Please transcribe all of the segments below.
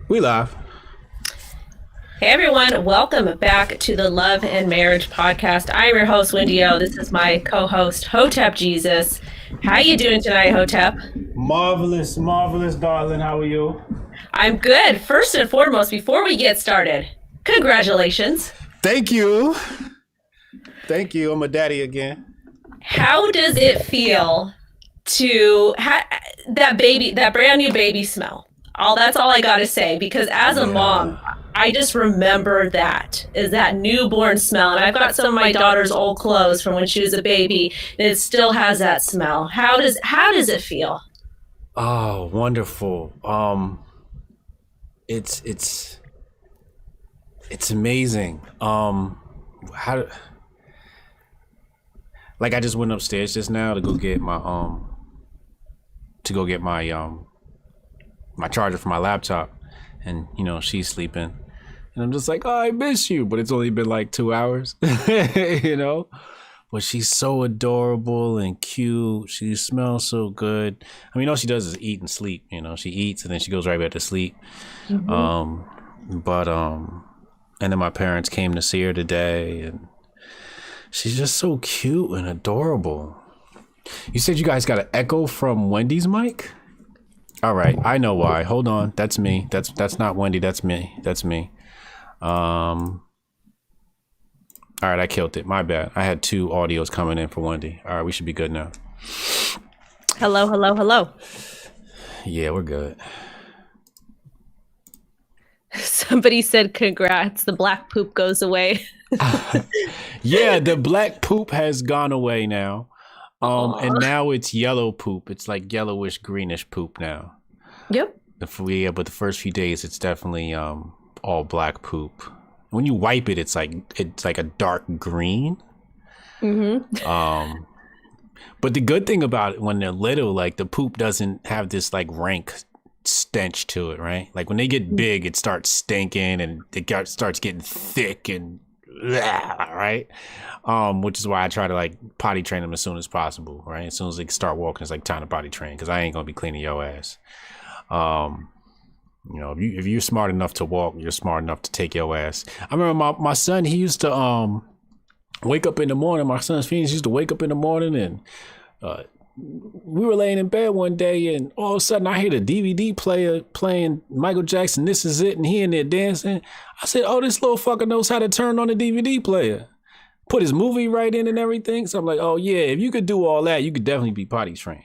We live. Hey everyone, welcome back to the Love and Marriage Podcast. I'm your host, Wendy O. This is my co-host, Hotep Jesus. How you doing tonight, Hotep? Marvelous, marvelous, darling. How are you? I'm good. First and foremost, before we get started, congratulations. Thank you. Thank you. I'm a daddy again. How does it feel to that brand new baby smell? That's all I gotta say, because as a mom, I just remember that newborn smell. And I've got some of my daughter's old clothes from when she was a baby, and it still has that smell. How does it feel? Oh, wonderful. It's amazing. I just went upstairs just now to go get my my charger for my laptop, and she's sleeping, and I'm just like, oh, I miss you, but it's only been like 2 hours. But she's so adorable and cute. She smells so good. I mean, all she does is eat and sleep. She eats and then she goes right back to sleep. And then my parents came to see her today, and she's just so cute and adorable. You said you guys got an echo from Wendy's mic? All right, I know why. Hold on, that's me. That's not Wendy. That's me. All right, I killed it. My bad. I had 2 audios coming in for Wendy. All right, we should be good now. Hello. Yeah, we're good. Somebody said congrats. The black poop goes away. Yeah, the black poop has gone away now. And now it's yellow poop. It's like yellowish, greenish poop now. Yep. But the first few days, it's definitely all black poop. When you wipe it, it's like a dark green. Mm-hmm. But the good thing about it, when they're little, like the poop doesn't have this like rank stench to it, right? Like when they get big, it starts stinking and it starts getting thick and right. Which is why I try to like potty train them as soon as possible, right? As soon as they start walking, it's like time to potty train, because I ain't gonna be cleaning your ass. If you're smart enough to walk, you're smart enough to take your ass. I remember my son, he used to wake up in the morning. My son's Phoenix used to wake up in the morning, and we were laying in bed one day, and all of a sudden I hear the DVD player playing Michael Jackson, This Is It, and he in there dancing. I said, oh, this little fucker knows how to turn on the DVD player. Put his movie right in and everything. So I'm like, oh yeah, if you could do all that, you could definitely be potty trained.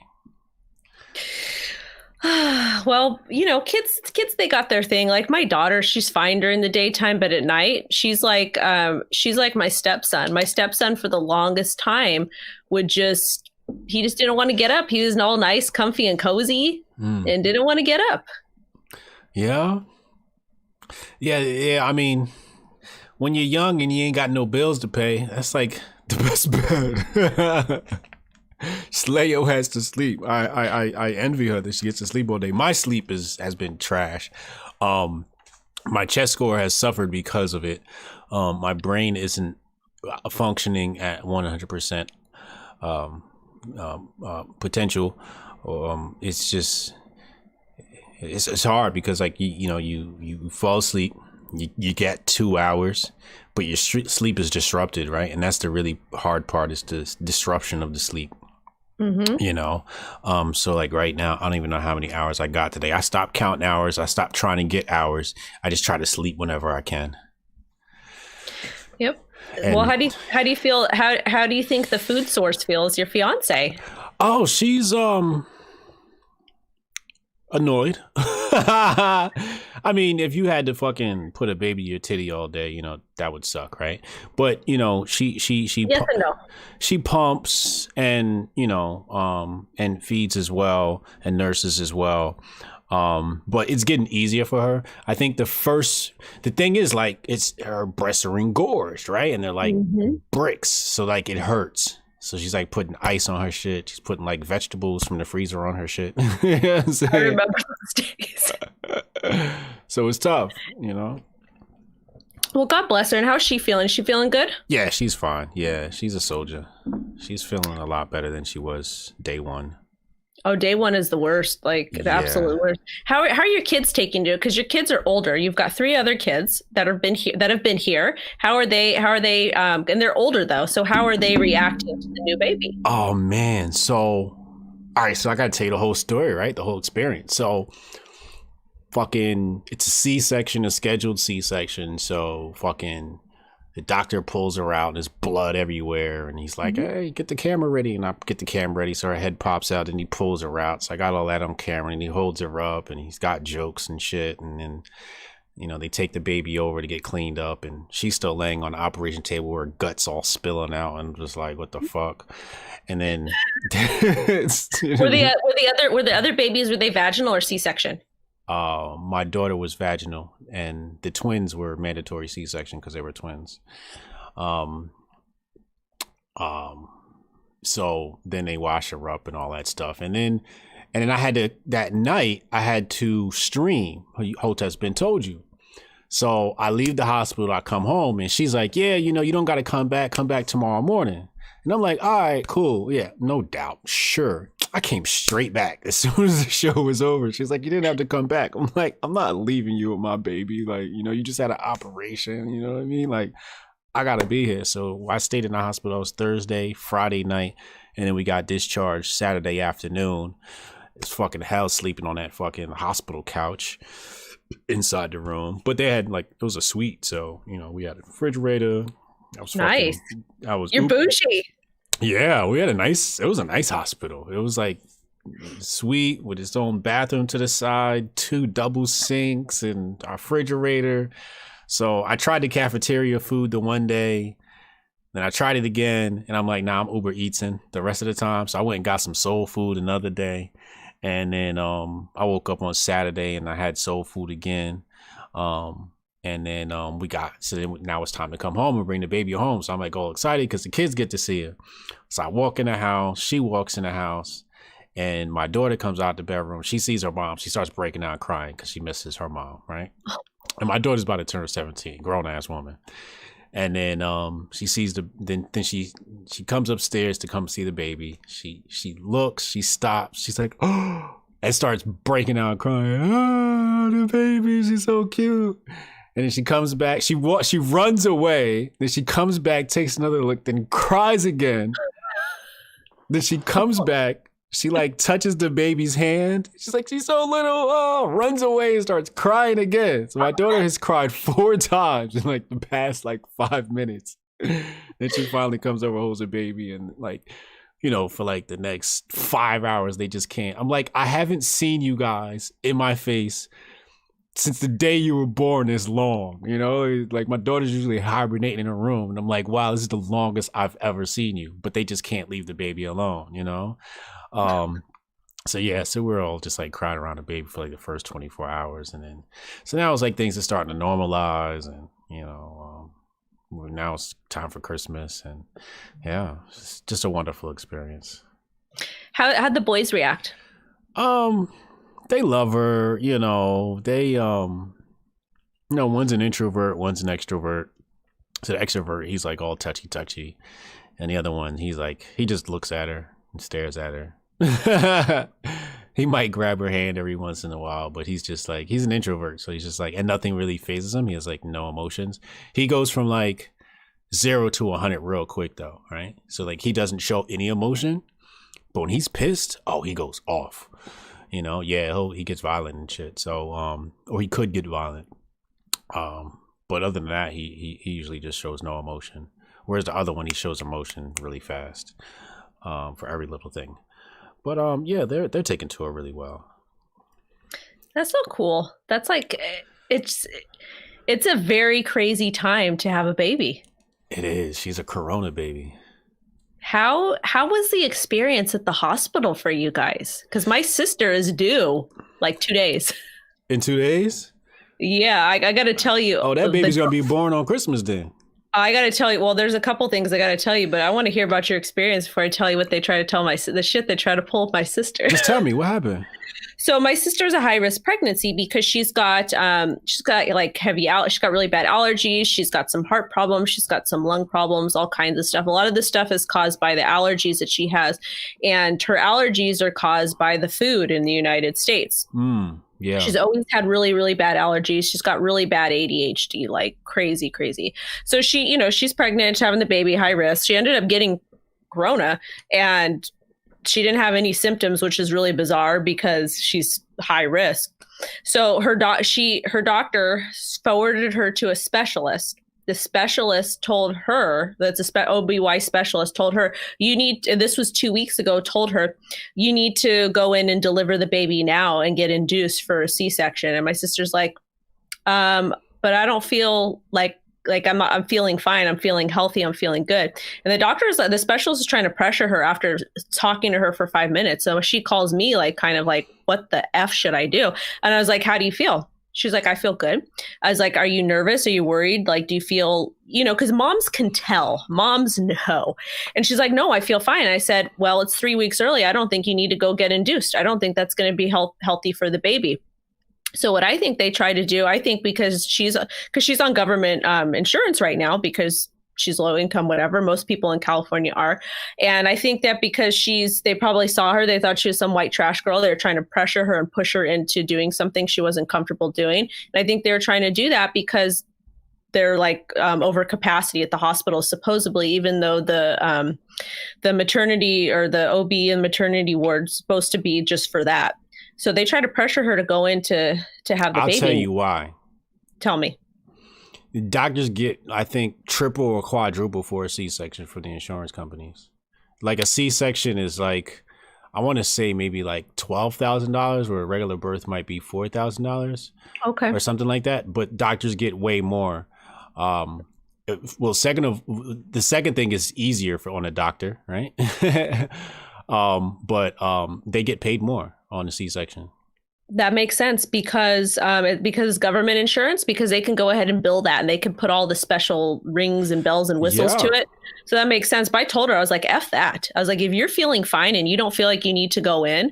Well, kids, they got their thing. Like my daughter, she's fine during the daytime, but at night, she's like my stepson. My stepson for the longest time he just didn't want to get up. He was all nice, comfy, and cozy, and didn't want to get up. Yeah. I mean, when you're young and you ain't got no bills to pay, that's like the best bet. Slayo has to sleep. I envy her that she gets to sleep all day. My sleep has been trash. My chest score has suffered because of it. My brain isn't functioning at 100% potential. It's just it's hard because like you fall asleep. You get 2 hours, but your sleep is disrupted, right? And that's the really hard part, is the disruption of the sleep. Mm-hmm. So like right now, I don't even know how many hours I got today. I stopped counting hours. I stopped trying to get hours. I just try to sleep whenever I can. Yep. And, well, how do you feel? How do you think the food source feels? Your fiance? Oh, she's annoyed. I mean, if you had to fucking put a baby in your titty all day, that would suck, right? But she yes and no. She pumps and and feeds as well and nurses as well. But it's getting easier for her. I think the thing is, like, it's her breasts are engorged, right? And they're like bricks, so like it hurts. So she's like putting ice on her shit. She's putting like vegetables from the freezer on her shit. You know what I'm saying? I remember those days. So it's tough, Well, God bless her. And how's she feeling? Is she feeling good? Yeah, she's fine. Yeah, she's a soldier. She's feeling a lot better than she was day one. Oh, day one is the worst, like the absolute worst. How are your kids taking to it? Because your kids are older. You've got 3 other kids that have been here. How are they? And they're older though. So how are they reacting to the new baby? Oh man. So, all right. So I got to tell you the whole story, right? The whole experience. So fucking, it's a C-section, a scheduled C-section. So fucking, the doctor pulls her out and there's blood everywhere. And he's like, hey, get the camera ready. And I get the camera ready. So her head pops out and he pulls her out. So I got all that on camera and he holds her up and he's got jokes and shit. And then, you know, they take the baby over to get cleaned up and she's still laying on the operation table where her guts all spilling out and just like, what the fuck? And then were the other babies, were they vaginal or C-section? My daughter was vaginal and the twins were mandatory C-section because they were twins. So then they wash her up and all that stuff. And then I had to, that night I had to stream Hotep's Been Told You. So I leave the hospital, I come home and she's like, yeah, you know, you don't got to come back tomorrow morning. And I'm like, all right, cool. Yeah, no doubt. Sure. I came straight back as soon as the show was over. She's like, you didn't have to come back. I'm like, I'm not leaving you with my baby. Like, you know, you just had an operation. You know what I mean? Like, I got to be here. So I stayed in the hospital. It was Thursday, Friday night. And then we got discharged Saturday afternoon. It's fucking hell sleeping on that fucking hospital couch inside the room. But they had like, it was a suite. So, you know, we had a refrigerator. I was nice. You're bougie. Yeah, it was a nice hospital. It was like suite with its own bathroom to the side, 2 double sinks and a refrigerator. So I tried the cafeteria food the one day, then I tried it again and I'm like, nah, I'm Uber Eatsing the rest of the time. So I went and got some soul food another day. And then I woke up on Saturday and I had soul food again. And then now it's time to come home and bring the baby home. So I'm like all excited because the kids get to see her. So I walk in the house, she walks in the house, and my daughter comes out the bedroom. She sees her mom. She starts breaking down crying because she misses her mom, right? And my daughter's about to turn 17, grown ass woman. And then she sees then she comes upstairs to come see the baby. She looks, she stops, she's like, oh, and starts breaking out crying. Oh, the baby, she's so cute. And then she comes back, she runs away, then she comes back, takes another look, then cries again. Then she comes back, she like touches the baby's hand. She's like, she's so little, oh, runs away and starts crying again. So my daughter has cried 4 times in like the past like 5 minutes. Then she finally comes over, holds her baby, and like, you know, for like the next 5 hours, they just can't. I'm like, I haven't seen you guys in my face since the day you were born this long, you know, like my daughter's usually hibernating in her room. And I'm like, wow, this is the longest I've ever seen you, but they just can't leave the baby alone, you know? So we're all just like crying around the baby for like the first 24 hours. And then, so now it's like things are starting to normalize and, you know, now it's time for Christmas and yeah, it's just a wonderful experience. How'd the boys react? They love her, you know, one's an introvert, one's an extrovert. So the extrovert, he's like all touchy. And the other one, he's like, he just looks at her and stares at her. He might grab her hand every once in a while, but he's just like, he's an introvert. So he's just like, and nothing really phases him. He has like no emotions. He goes from like 0 to 100 real quick though, right? So like he doesn't show any emotion, but when he's pissed, oh, he goes off. You know, yeah, he gets violent and shit. So, or he could get violent. But other than that, he usually just shows no emotion. Whereas the other one, he shows emotion really fast, for every little thing. But yeah, they're taking to her really well. That's so cool. That's like, it's a very crazy time to have a baby. It is. She's a Corona baby. How was the experience at the hospital for you guys? Because my sister is due like 2 days. In 2 days? Yeah, I got to tell you. Oh, that baby's going to be born on Christmas Day. I got to tell you. Well, there's a couple things I got to tell you, but I want to hear about your experience before I tell you what they try to tell the shit they try to pull with my sister. Just tell me what happened. So my sister's a high risk pregnancy because she's got like she's got really bad allergies. She's got some heart problems. She's got some lung problems, all kinds of stuff. A lot of this stuff is caused by the allergies that she has. And her allergies are caused by the food in the United States. Yeah. She's always had really, really bad allergies. She's got really bad ADHD, like crazy, crazy. So she's pregnant, having the baby, high risk. She ended up getting corona and she didn't have any symptoms, which is really bizarre because she's high risk. So her doctor forwarded her to a specialist. The specialist told her, that's a OB/GYN specialist, told her, this was 2 weeks ago, told her, you need to go in and deliver the baby now and get induced for a C-section. And my sister's like, but I don't feel like I'm feeling fine. I'm feeling healthy. I'm feeling good. And the specialist is trying to pressure her after talking to her for 5 minutes. So she calls me like, kind of like, what the F should I do? And I was like, how do you feel? She's like, I feel good. I was like, are you nervous? Are you worried? Like, do you feel, because moms can tell. Moms know. And she's like, no, I feel fine. I said, well, it's 3 weeks early. I don't think you need to go get induced. I don't think that's going to be healthy for the baby. So what I think they try to do, I think because she's on government insurance right now because she's low income, whatever. Most people in California are. And I think that because they probably saw her, they thought she was some white trash girl. They were trying to pressure her and push her into doing something she wasn't comfortable doing. And I think they were trying to do that because they're like over capacity at the hospital, supposedly, even though the maternity or the OB and maternity ward is supposed to be just for that. So they try to pressure her to go in to have the baby. I'll tell you why. Tell me. Doctors get, I think, triple or quadruple for a C-section for the insurance companies. Like a C-section is like, I want to say maybe like $12,000, where a regular birth might be $4,000. Okay. Or something like that. But doctors get way more. Well, the second thing is easier on a doctor, right? But they get paid more on the C-section. That makes sense because government insurance, because they can go ahead and bill that and they can put all the special rings and bells and whistles to it. So that makes sense. But I told her, I was like, F that. I was like, if you're feeling fine and you don't feel like you need to go in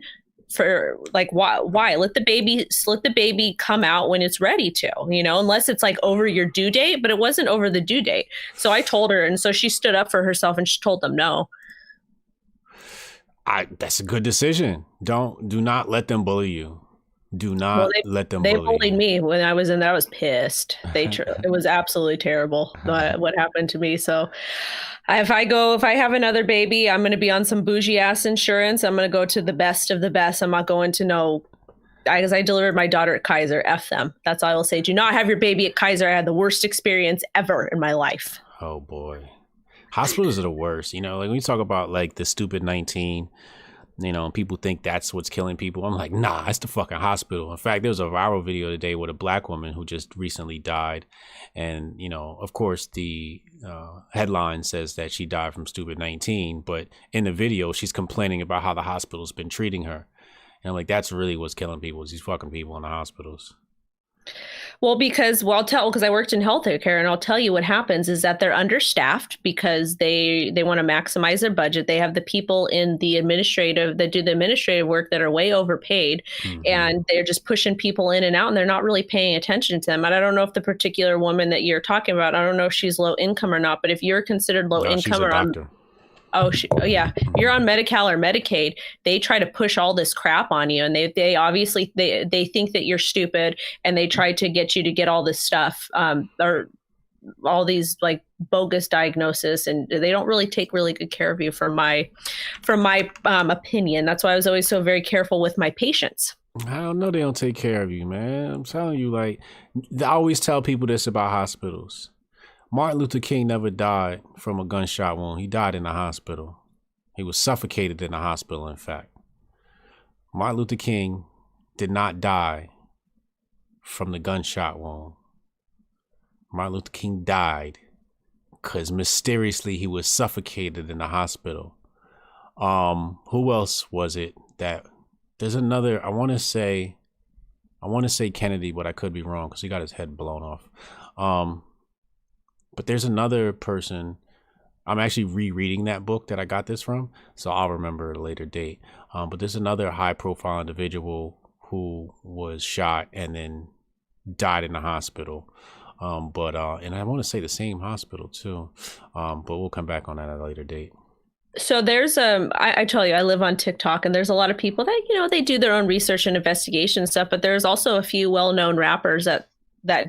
for like, why? Let the baby come out when it's ready to, unless it's like over your due date, but it wasn't over the due date. So I told her. And so she stood up for herself and she told them no. That's a good decision. Do not let them bully you. Do not let them bully you. They bullied me when I was in there. I was pissed. It was absolutely terrible what happened to me. So if I have another baby, I'm going to be on some bougie ass insurance. I'm going to go to the best of the best. I'm not going to know, because I delivered my daughter at Kaiser. F them. That's all I will say. Do not have your baby at Kaiser. I had the worst experience ever in my life. Oh boy. Hospitals are the worst. Like when you talk about like the stupid 19, people think that's what's killing people. I'm like, nah, it's the fucking hospital. In fact, there was a viral video today with a black woman who just recently died. And, of course, the headline says that she died from stupid 19. But in the video, she's complaining about how the hospital's been treating her. And I'm like, that's really what's killing people, is these fucking people in the hospitals. Well, because I worked in healthcare, and I'll tell you what happens is that they're understaffed because they want to maximize their budget. They have the people in the that do the administrative work that are way overpaid, and they're just pushing people in and out, and they're not really paying attention to them. And I don't know if the particular woman that you're talking about, I don't know if she's low income or not, but if you're considered low income or on, you're on Medi-Cal or Medicaid, they try to push all this crap on you. And they obviously, they think that you're stupid, and they try to get you to get all this stuff, or all these like bogus diagnosis. And they don't really take really good care of you from my opinion. That's why I was always so very careful with my patients. I don't know. They don't take care of you, man. I'm telling you, like, I always tell people this about hospitals. Martin Luther King never died from a gunshot wound. He died in the hospital. He was suffocated in the hospital, in fact. Martin Luther King did not die from the gunshot wound. Martin Luther King died because mysteriously he was suffocated in the hospital. Who else was it that there's another, I want to say Kennedy, but I could be wrong because he got his head blown off. But there's another person. I'm actually rereading that book that I got this from, so I'll remember at a later date. But there's another high-profile individual who was shot and then died in the hospital. And I want to say the same hospital too. But we'll come back on that at a later date. So there's I tell you, I live on TikTok, and there's a lot of people that, you know, they do their own research and investigation stuff, but there's also a few well-known rappers that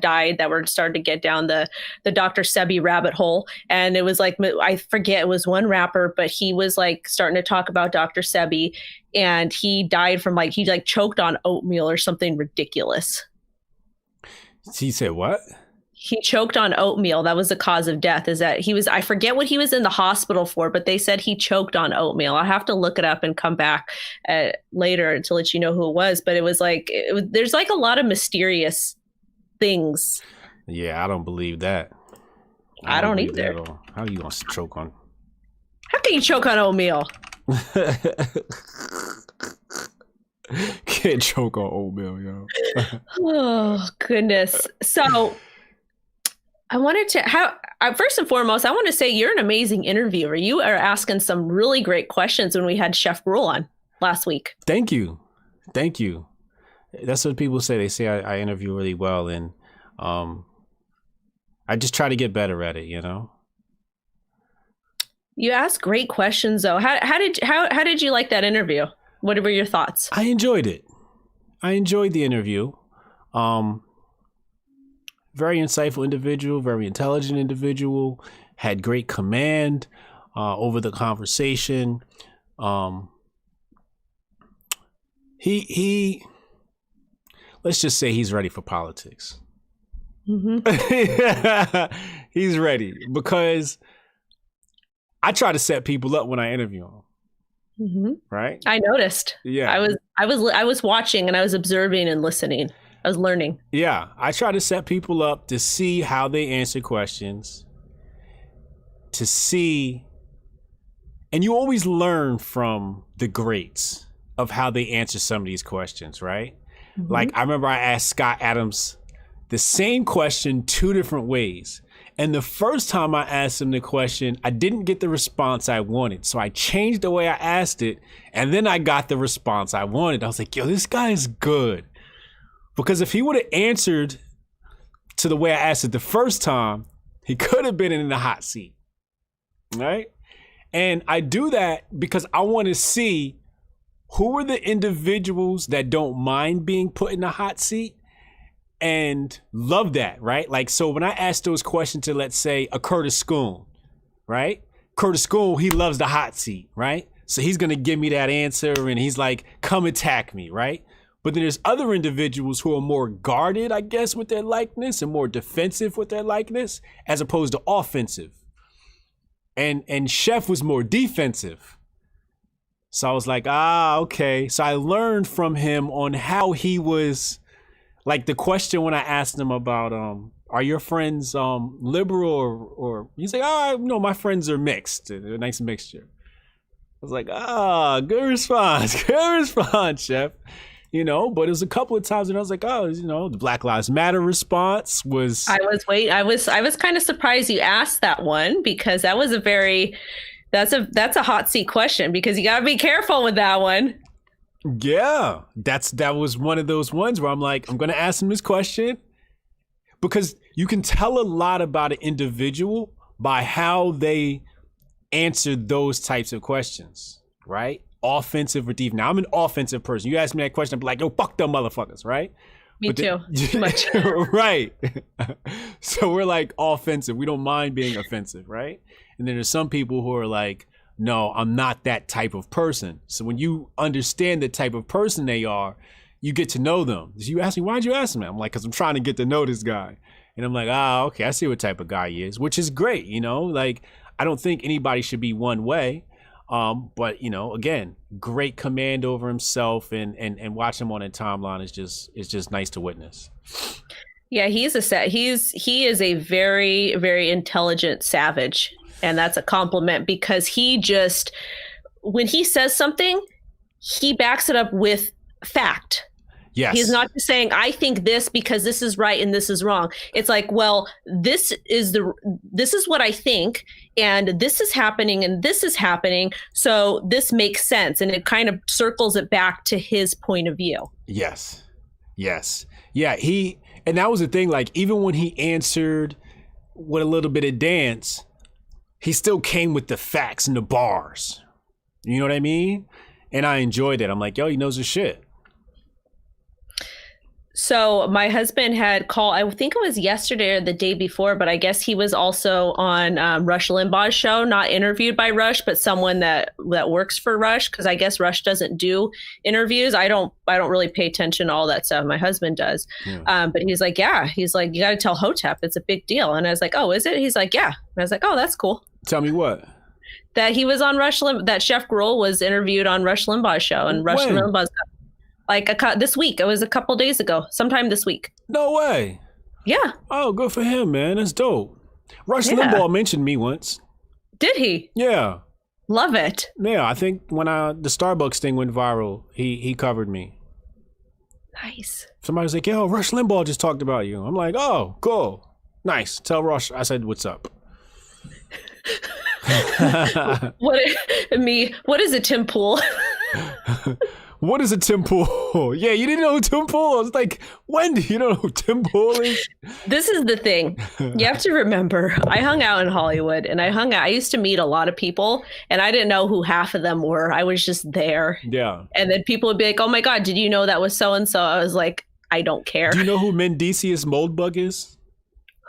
died that were starting to get down the Dr. Sebi rabbit hole. And it was like, I forget, it was one rapper, but he was like starting to talk about Dr. Sebi, and he died from he choked on oatmeal or something ridiculous. He said what? He choked on oatmeal. That was the cause of death. I forget what he was in the hospital for, but they said he choked on oatmeal. I'll have to look it up and come back later to let you know who it was. But it was there's like a lot of mysterious things. Yeah, I don't believe that. I don't either. How are you going to choke on? How can you choke on oatmeal? Can't choke on oatmeal, yo. Oh, goodness. So I wanted to first and foremost, I want to say you're an amazing interviewer. You are asking some really great questions when we had Chefrulon last week. Thank you. That's what people say. They say I interview really well, and I just try to get better at it, you know. You asked great questions, though. How did you like that interview? What were your thoughts? I enjoyed it. I enjoyed the interview. Very insightful individual, very intelligent individual, had great command over the conversation. He let's just say he's ready for politics. Mm-hmm. He's ready, because I try to set people up when I interview them. Mm-hmm. Right? I noticed. Yeah. I was watching, and I was observing and listening. I was learning. Yeah. I try to set people up to see how they answer questions, to see, and you always learn from the greats of how they answer some of these questions, right? Mm-hmm. Like, I remember I asked Scott Adams the same question 2 different ways. And the first time I asked him the question, I didn't get the response I wanted. So I changed the way I asked it, and then I got the response I wanted. I was like, yo, this guy is good. Because if he would have answered to the way I asked it the first time, he could have been in the hot seat, right? And I do that because I want to see who are the individuals that don't mind being put in the hot seat and love that, right? Like, so when I ask those questions to, let's say, a Curtis Schoon, right? Curtis Schoon, he loves the hot seat, right? So he's going to give me that answer, and he's like, come attack me, right? But then there's other individuals who are more guarded, I guess, with their likeness, and more defensive with their likeness, as opposed to offensive. And Chef was more defensive. So I was like, okay. So I learned from him on how he was, like the question when I asked him about, are your friends liberal or he's like, no, my friends are mixed. They're a nice mixture. I was like, good response. Good response, Chef. You know, but it was a couple of times and I was like, the Black Lives Matter response was. I was kind of surprised you asked that one, because that was that's a hot seat question, because you got to be careful with that one. Yeah, that was one of those ones where I'm like, I'm going to ask him this question, because you can tell a lot about an individual by how they answer those types of questions, right? Offensive or defensive. Now, I'm an offensive person. You ask me that question, I'm like, yo, fuck them motherfuckers, right? Me too. Too much. Right. So we're like offensive. We don't mind being offensive, right? And then there's some people who are like, no, I'm not that type of person. So when you understand the type of person they are, you get to know them. So you ask me, why'd you ask me? I'm like, because I'm trying to get to know this guy. And I'm like, okay, I see what type of guy he is, which is great. You know, like, I don't think anybody should be one way. But again, great command over himself, and watch him on a timeline is just nice to witness. Yeah, he is a very, very intelligent savage, and that's a compliment, because when he says something, he backs it up with fact. Yes. He's not just saying, I think this because this is right and this is wrong. It's like, well, this is what I think, and this is happening and this is happening. So this makes sense. And it kind of circles it back to his point of view. Yes. Yes. Yeah. And that was the thing. Like, even when he answered with a little bit of dance, he still came with the facts and the bars. You know what I mean? And I enjoyed it. I'm like, yo, he knows his shit. So my husband had called, I think it was yesterday or the day before, but I guess he was also on Rush Limbaugh's show, not interviewed by Rush, but someone that works for Rush, because I guess Rush doesn't do interviews. I don't really pay attention to all that stuff. My husband does. Yeah. But he's like, you got to tell Hotep. It's a big deal. And I was like, oh, is it? He's like, yeah. And I was like, oh, that's cool. Tell me what? That he was on that Chefrulon was interviewed on Rush Limbaugh's show, and Rush Limbaugh's like this week. It was a couple days ago, sometime this week. No way. Yeah. Oh, good for him, man. That's dope. Rush Limbaugh mentioned me once. Did he? Yeah. Love it. Yeah, I think when the Starbucks thing went viral, he covered me. Nice. Somebody was like, yo, Rush Limbaugh just talked about you. I'm like, oh, cool. Nice. Tell Rush I said, what's up? What is a Tim Pool? What is a Tim Pool? Yeah, you didn't know who Tim Pool is. Like, Wendy, you don't know who Tim Pool is? This is the thing. You have to remember, I hung out in Hollywood, and I used to meet a lot of people, and I didn't know who half of them were. I was just there. Yeah. And then people would be like, oh my God, did you know that was so-and-so? I was like, I don't care. Do you know who Mendicius Moldbug is?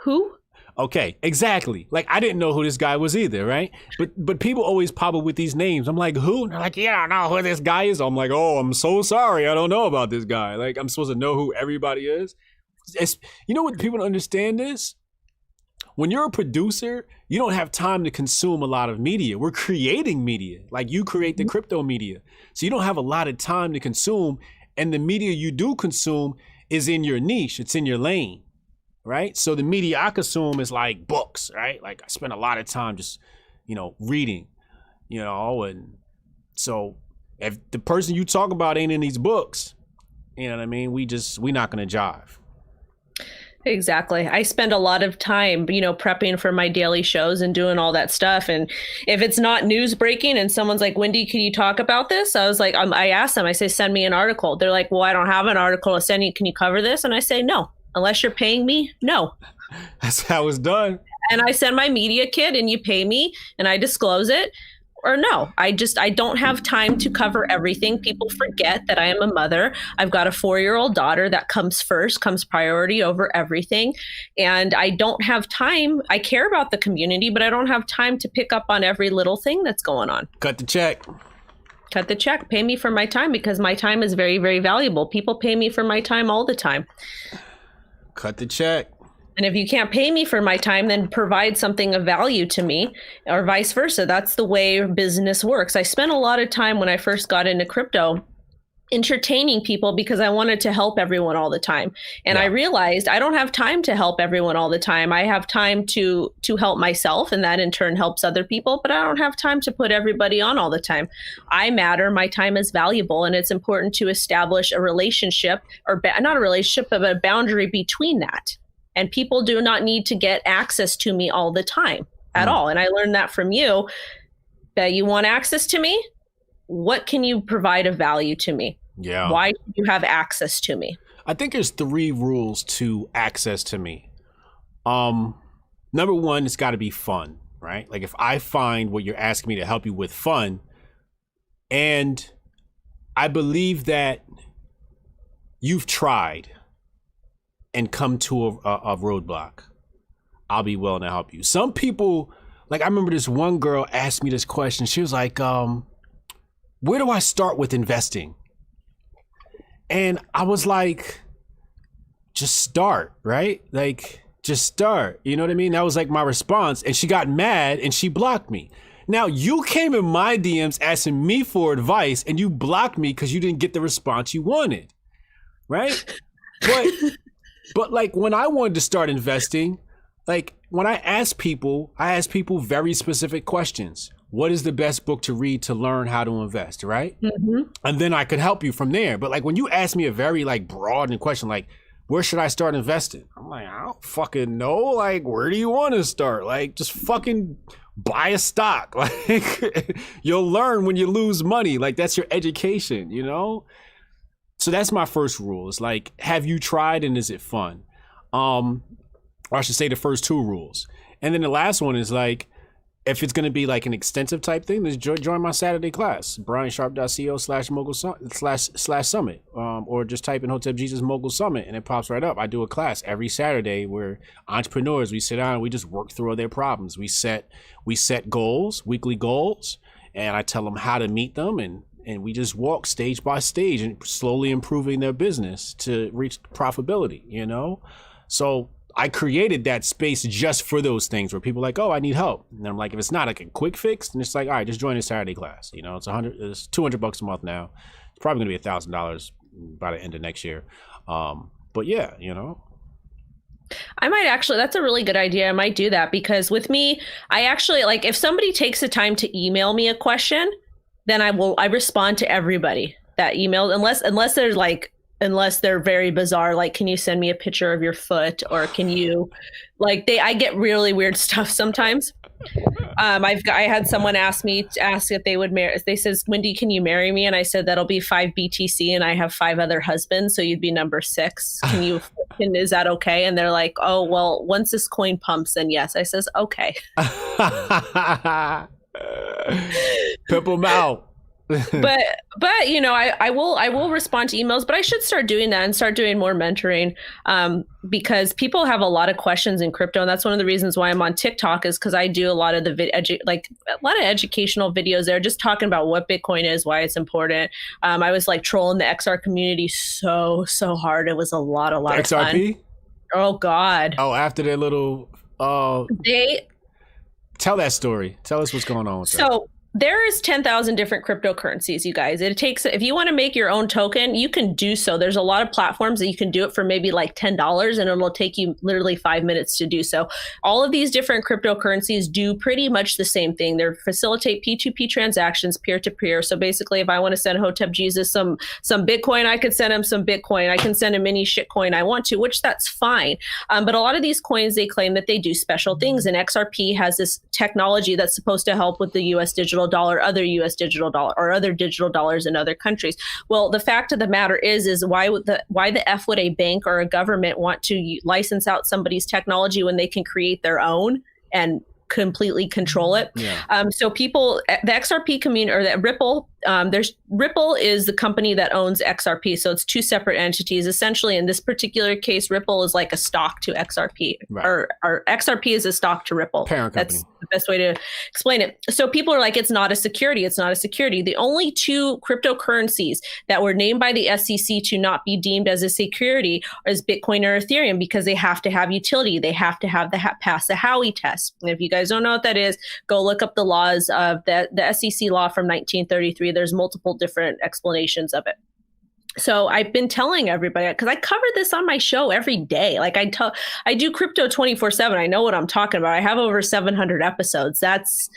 Who? Okay, exactly. Like, I didn't know who this guy was either, right? But people always pop up with these names. I'm like, who? And they're like, yeah, I don't know who this guy is. I'm like, oh, I'm so sorry. I don't know about this guy. Like, I'm supposed to know who everybody is. You know what people don't understand is? When you're a producer, you don't have time to consume a lot of media. We're creating media. Like, you create the crypto media. So you don't have a lot of time to consume. And the media you do consume is in your niche. It's in your lane. Right. So the media I consume is like books. Right. Like, I spend a lot of time just, reading, and so if the person you talk about ain't in these books, you know what I mean? We're not going to jive. Exactly. I spend a lot of time, prepping for my daily shows and doing all that stuff. And if it's not news breaking and someone's like, Wendy, can you talk about this? I was like, I asked them, I say, send me an article. They're like, well, I don't have an article to send you. Can you cover this? And I say, no. Unless you're paying me, no. That's how it's done. And I send my media kit and you pay me and I disclose it, or no. I don't have time to cover everything. People forget that I am a mother. I've got a 4-year-old daughter that comes priority over everything. And I don't have time. I care about the community, but I don't have time to pick up on every little thing that's going on. Cut the check. Cut the check. Pay me for my time, because my time is very, very valuable. People pay me for my time all the time. Cut the check. And if you can't pay me for my time, then provide something of value to me, or vice versa. That's the way business works. I spent a lot of time when I first got into crypto entertaining people because I wanted to help everyone all the time. And I realized I don't have time to help everyone all the time. I have time to help myself, and that in turn helps other people, but I don't have time to put everybody on all the time. I matter. My time is valuable, and it's important to establish a relationship, or not a relationship, but a boundary between that. And people do not need to get access to me all the time at all. And I learned that from you, that you want access to me. What can you provide of value to me? Yeah. Why do you have access to me? I think there's 3 rules to access to me. Number 1, it's got to be fun, right? Like, if I find what you're asking me to help you with fun, and I believe that you've tried and come to a roadblock, I'll be willing to help you. Some people, like, I remember this one girl asked me this question. She was like, where do I start with investing? And I was like, just start, right? Like, just start. You know what I mean? That was like my response. And she got mad and she blocked me. Now, you came in my DMs asking me for advice, and you blocked me because you didn't get the response you wanted, right? But like, when I wanted to start investing, like, when I ask people very specific questions. what is the best book to read to learn how to invest, right? Mm-hmm. And then I could help you from there. But like when you ask me a very like broad question, like, where should I start investing? I'm like, I don't fucking know. Like, where do you want to start? Like, just fucking buy a stock. Like, you'll learn when you lose money. Like, that's your education, you know? So that's my first rule. It's like, have you tried and is it fun? Or I should say the first two rules. And then the last one is like, if it's going to be like an extensive type thing, then join my Saturday class, briansharp.co/mogul/summit, or just type in Hotep Jesus Mogul Summit and it pops right up. I do a class every Saturday where entrepreneurs, we sit down and we just work through all their problems. We set goals, weekly goals, and I tell them how to meet them, and we just walk stage by stage and slowly improving their business to reach profitability, you know? So I created that space just for those things where people are like, oh, I need help. And I'm like, if it's not like a quick fix, then it's like, all right, just join a Saturday class. You know, it's $200 a month now. It's probably going to be $1,000 by the end of next year. But yeah, you know. I might actually, that's a really good idea. I might do that because with me, I actually like if somebody takes the time to email me a question, then I respond to everybody that emailed unless there's like, unless they're very bizarre, like, can you send me a picture of your foot? Or can you, like, I get really weird stuff sometimes. I had someone ask if they would marry. They says, Wendy, can you marry me? And I said, that'll be 5 BTC and I have 5 other husbands. So you'd be number 6. Is that okay? And they're like, oh, well, once this coin pumps, then yes. I says, okay. Pimp them out. but you know, I will respond to emails, but I should start doing that and start doing more mentoring, because people have a lot of questions in crypto, and that's one of the reasons why I'm on TikTok is because I do a lot of the a lot of educational videos there, just talking about what Bitcoin is, why it's important. I was like trolling the XR community so hard. It was a lot of XRP? fun. Oh God. Oh, after their little tell that story. Tell us what's going on with that. There is 10,000 different cryptocurrencies, you guys. It takes, if you want to make your own token, you can do so. There's a lot of platforms that you can do it for maybe like $10 and it'll take you literally 5 minutes to do so. All of these different cryptocurrencies do pretty much the same thing. They facilitate P2P transactions, peer-to-peer. So basically, if I want to send Hotep Jesus some Bitcoin, I could send him some Bitcoin. I can send him any shitcoin I want to, which that's fine. But a lot of these coins, they claim that they do special things. And XRP has this technology that's supposed to help with the US digital dollar, other US digital dollar, or other digital dollars in other countries. Well, the fact of the matter is why the F would a bank or a government want to license out somebody's technology when they can create their own and completely control it? Yeah. So people, the XRP community, or the Ripple, Ripple is the company that owns XRP. So it's 2 separate entities. Essentially, in this particular case, Ripple is like a stock to XRP, right. or XRP is a stock to Ripple. Parent company. That's the best way to explain it. So people are like, it's not a security. It's not a security. The only 2 cryptocurrencies that were named by the SEC to not be deemed as a security is Bitcoin or Ethereum, because they have to have utility. They have to have pass the Howey test. And if you guys don't know what that is, go look up the laws of the SEC law from 1933. There's multiple different explanations of it. So I've been telling everybody, because I cover this on my show every day. Like I do crypto 24/7. I know what I'm talking about. I have over 700 episodes. That's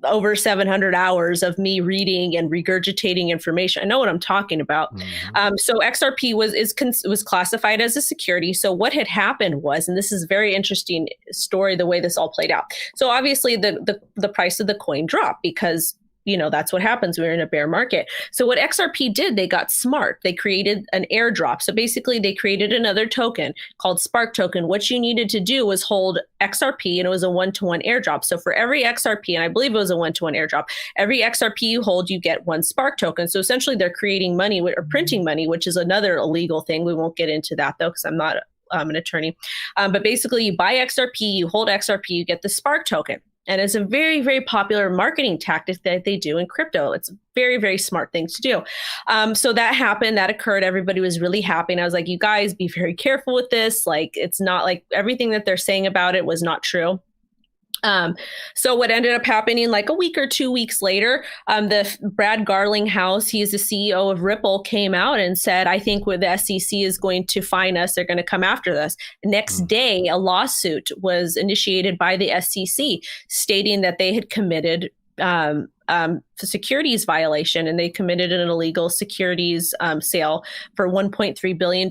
over 700 hours of me reading and regurgitating information. I know what I'm talking about. Mm-hmm. So XRP was classified as a security. So what had happened was, and this is a very interesting story, the way this all played out. So obviously the price of the coin dropped because, you know, that's what happens. We're in a bear market. So what XRP did, they got smart. They created an airdrop. So basically they created another token called Spark token. What you needed to do was hold XRP, and it was a 1-to-1 airdrop. So for every XRP, and I believe it was a 1-to-1 airdrop, every XRP you hold, you get 1 Spark token. So essentially they're creating money or printing money, which is another illegal thing. We won't get into that though, because I'm not an attorney. But basically you buy XRP, you hold XRP, you get the Spark token. And it's a very, very popular marketing tactic that they do in crypto. It's a very, very smart thing to do. So that happened, that occurred. Everybody was really happy. And I was like, you guys be very careful with this. Like, it's not like everything that they're saying about it was not true. So what ended up happening, like a week or 2 weeks later, the Brad Garlinghouse, he's the CEO of Ripple, came out and said, I think where the SEC is going to fine us, they're going to come after us. Next day, a lawsuit was initiated by the SEC stating that they had committed securities violation, and they committed an illegal securities sale for $1.3 billion.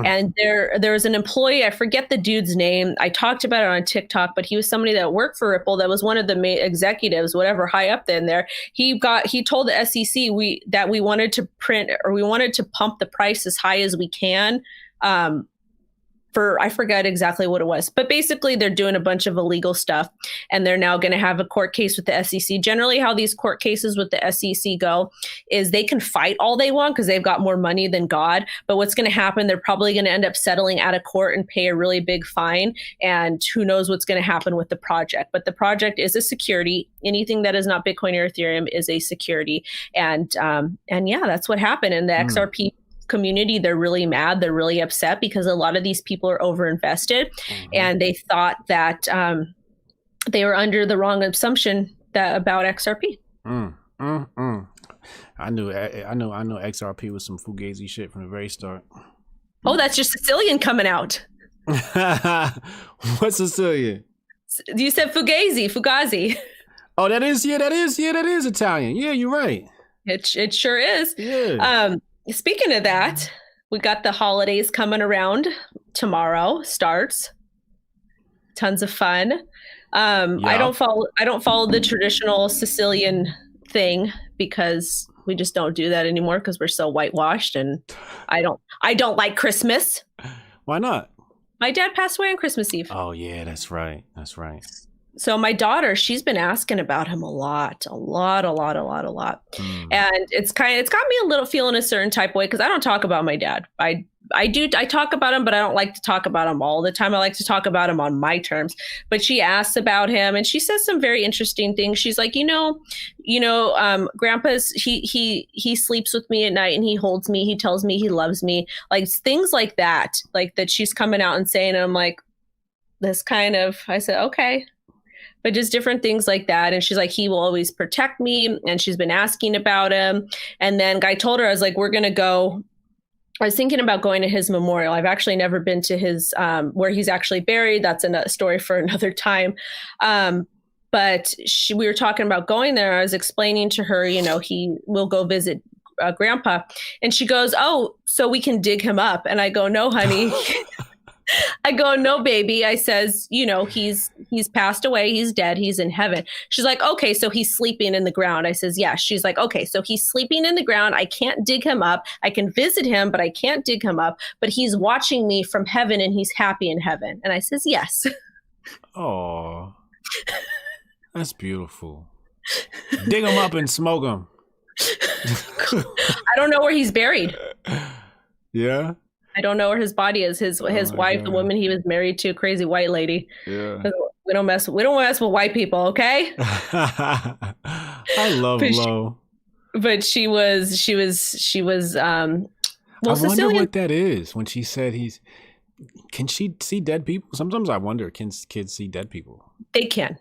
And there was an employee, I forget the dude's name. I talked about it on TikTok, but he was somebody that worked for Ripple that was one of the main executives, whatever, high up in there. He told the SEC that we wanted to pump the price as high as we can. I forget exactly what it was, but basically they're doing a bunch of illegal stuff, and they're now going to have a court case with the SEC. Generally, how these court cases with the SEC go is they can fight all they want because they've got more money than God. But what's going to happen, they're probably going to end up settling out of court and pay a really big fine. And who knows what's going to happen with the project. But the project is a security. Anything that is not Bitcoin or Ethereum is a security. And yeah, that's what happened. And the XRP community, they're really mad, they're really upset because a lot of these people are overinvested, and they thought that they were under the wrong assumption about XRP. I knew XRP was some fugazi shit from the very start. Oh, that's your Sicilian coming out. What's Sicilian? You said fugazi. Oh, that is Italian. Yeah, you're right. It sure is. Yeah. Speaking of that, we got the holidays coming around. Tomorrow starts. Tons of fun. Yeah. I don't follow the traditional Sicilian thing because we just don't do that anymore because we're so whitewashed, and I don't like Christmas. Why not? My dad passed away on Christmas Eve. Oh yeah, that's right. So my daughter, she's been asking about him a lot. And it's got me a little feeling a certain type of way because I don't talk about my dad. I talk about him, but I don't like to talk about him all the time. I like to talk about him on my terms. But she asks about him, and she says some very interesting things. She's like, Grandpa's he sleeps with me at night, and he holds me. He tells me he loves me, like things like that she's coming out and saying. And I'm like, I said, okay. But just different things like that. And she's like, he will always protect me. And she's been asking about him. And then I told her, I was like, we're going to go. I was thinking about going to his memorial. I've actually never been to his, where he's actually buried. That's a story for another time. But we were talking about going there. I was explaining to her, he will go visit Grandpa. And she goes, oh, so we can dig him up. And I go, no, honey. I go, no, baby. I says, he's passed away. He's dead. He's in heaven. She's like, okay, so he's sleeping in the ground. I says, yeah. She's like, okay, so he's sleeping in the ground. I can't dig him up. I can visit him, but I can't dig him up. But he's watching me from heaven, and he's happy in heaven. And I says, yes. Oh, that's beautiful. Dig him up and smoke him. I don't know where he's buried. Yeah. I don't know where his body is. His wife, God. The woman he was married to, crazy white lady. Yeah. We don't mess with white people, okay? I love Lo. But she was I wonder what that is when she said can she see dead people? Sometimes I wonder, can kids see dead people? They can.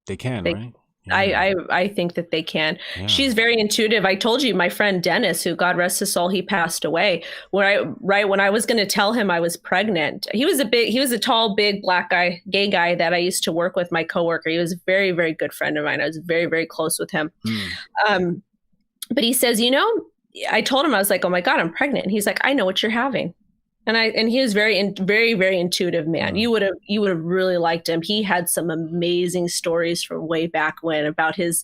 They can, right? Yeah. I think that they can. Yeah. She's very intuitive. I told you my friend Dennis, who God rest his soul, he passed away. When I was going to tell him I was pregnant, he was a tall, big, black guy, gay guy that I used to work with, my coworker. He was a very, very good friend of mine. I was very, very close with him. But he says, I told him, I was like, oh my God, I'm pregnant. And he's like, I know what you're having. And he was very, very intuitive man. You would have really liked him. He had some amazing stories from way back when about his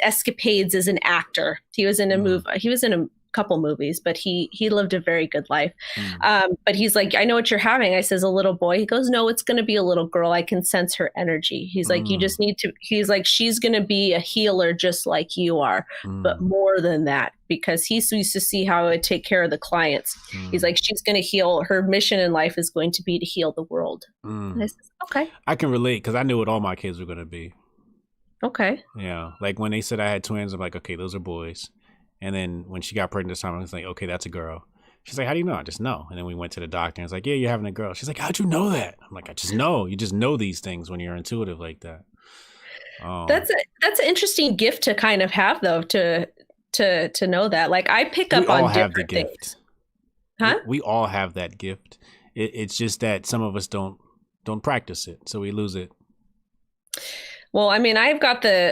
escapades as an actor. He was in a movie. He was in a couple movies, but he lived a very good life. But he's like, I know what you're having. I says, a little boy. He goes, no, it's going to be a little girl. I can sense her energy. He's like, you just need to. He's like, she's going to be a healer just like you are, but more than that. Because he used to see how I would take care of the clients. He's like, she's going to heal. Her mission in life is going to be to heal the world. And I said, okay. I can relate because I knew what all my kids were going to be. Okay. Yeah. Like when they said I had twins, I'm like, okay, those are boys. And then when she got pregnant this time, I was like, okay, that's a girl. She's like, how do you know? I just know. And then we went to the doctor and it's like, yeah, you're having a girl. She's like, how'd you know that? I'm like, I just know. You just know these things when you're intuitive like that. Oh. That's an interesting gift to kind of have though, to know that. Like I pick up on different things. Huh? We all have that gift. It's just that some of us don't practice it, so we lose it. Well, I mean, I've got the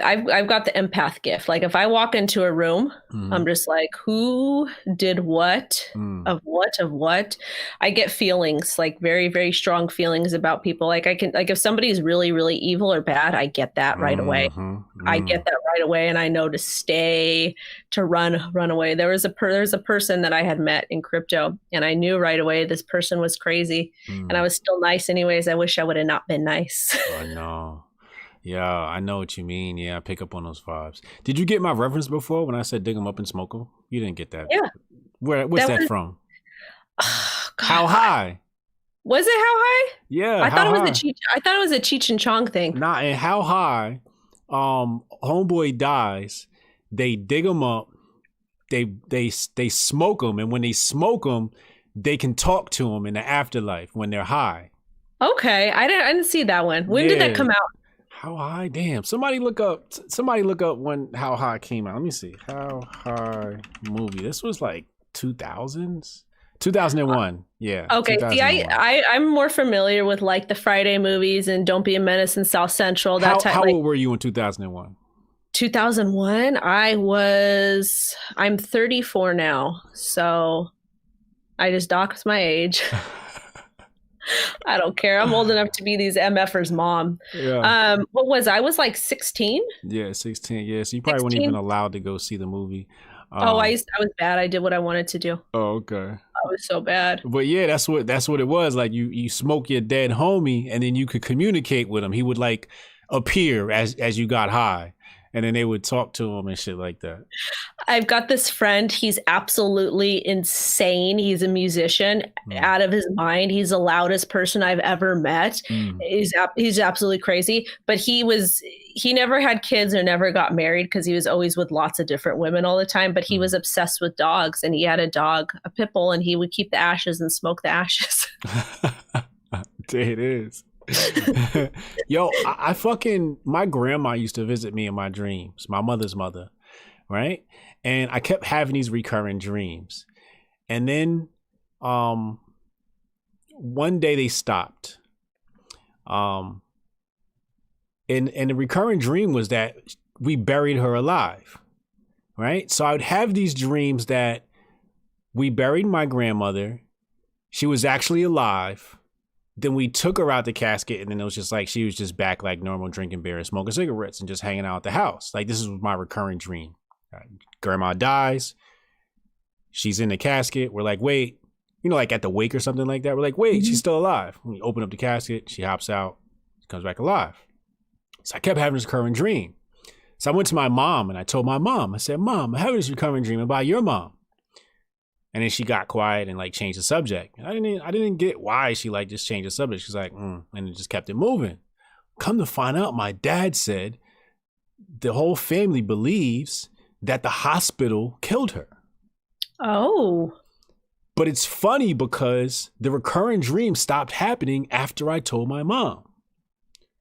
empath gift. Like if I walk into a room, I'm just like, who did what of what? I get feelings, like very, very strong feelings about people. Like I can, like if somebody's really, really evil or bad, I get that right away. I get that right away, and I know to stay, to run away. There's a person that I had met in crypto, and I knew right away this person was crazy, and I was still nice anyways. I wish I would have not been nice. I know. Yeah, I know what you mean. Yeah, I pick up on those vibes. Did you get my reference before when I said dig them up and smoke them? You didn't get that. Yeah. What's that from? Oh, God. How high? Was it How High? Yeah. I thought it was a Cheech and Chong thing. Nah, and How High, homeboy dies. They dig him up. They smoke him, and when they smoke him, they can talk to him in the afterlife when they're high. Okay, I didn't see that one. When did that come out? How High? Damn. Somebody look up when How High came out. Let me see. How High movie. This was like 2000s? 2001. Yeah. Okay. See, I'm more familiar with like the Friday movies and Don't Be a Menace and South Central. How old were you in 2001? 2001. I'm 34 now. So I just doxed my age. I don't care. I'm old enough to be these MFers' mom. Yeah. I was like 16? Yeah, 16. Yeah, so you probably 16? Weren't even allowed to go see the movie. I was bad. I did what I wanted to do. Oh, okay. I was so bad. But yeah, that's what it was. Like you smoke your dead homie, and then you could communicate with him. He would like appear as you got high. And then they would talk to him and shit like that. I've got this friend. He's absolutely insane. He's a musician out of his mind. He's the loudest person I've ever met. He's absolutely crazy. But he never had kids or never got married because he was always with lots of different women all the time. But he was obsessed with dogs, and he had a dog, a pit bull, and he would keep the ashes and smoke the ashes. There it is. Yo, I fucking, my grandma used to visit me in my dreams, my mother's mother, right? And I kept having these recurring dreams. And then one day they stopped. And the recurring dream was that we buried her alive, right? So I would have these dreams that we buried my grandmother. She was actually alive. Then we took her out the casket, and then it was just like she was just back like normal, drinking beer and smoking cigarettes and just hanging out at the house. Like this is my recurring dream. Grandma dies. She's in the casket. We're like, wait, like at the wake or something like that. We're like, wait, she's still alive. We open up the casket. She hops out. She comes back alive. So I kept having this recurring dream. So I went to my mom and I told my mom, I said, Mom, I'm having this recurring dream about your mom. And then she got quiet and like changed the subject. I didn't get why she like just changed the subject. She's like, and it just kept it moving. Come to find out, my dad said the whole family believes that the hospital killed her. Oh. But it's funny because the recurring dream stopped happening after I told my mom.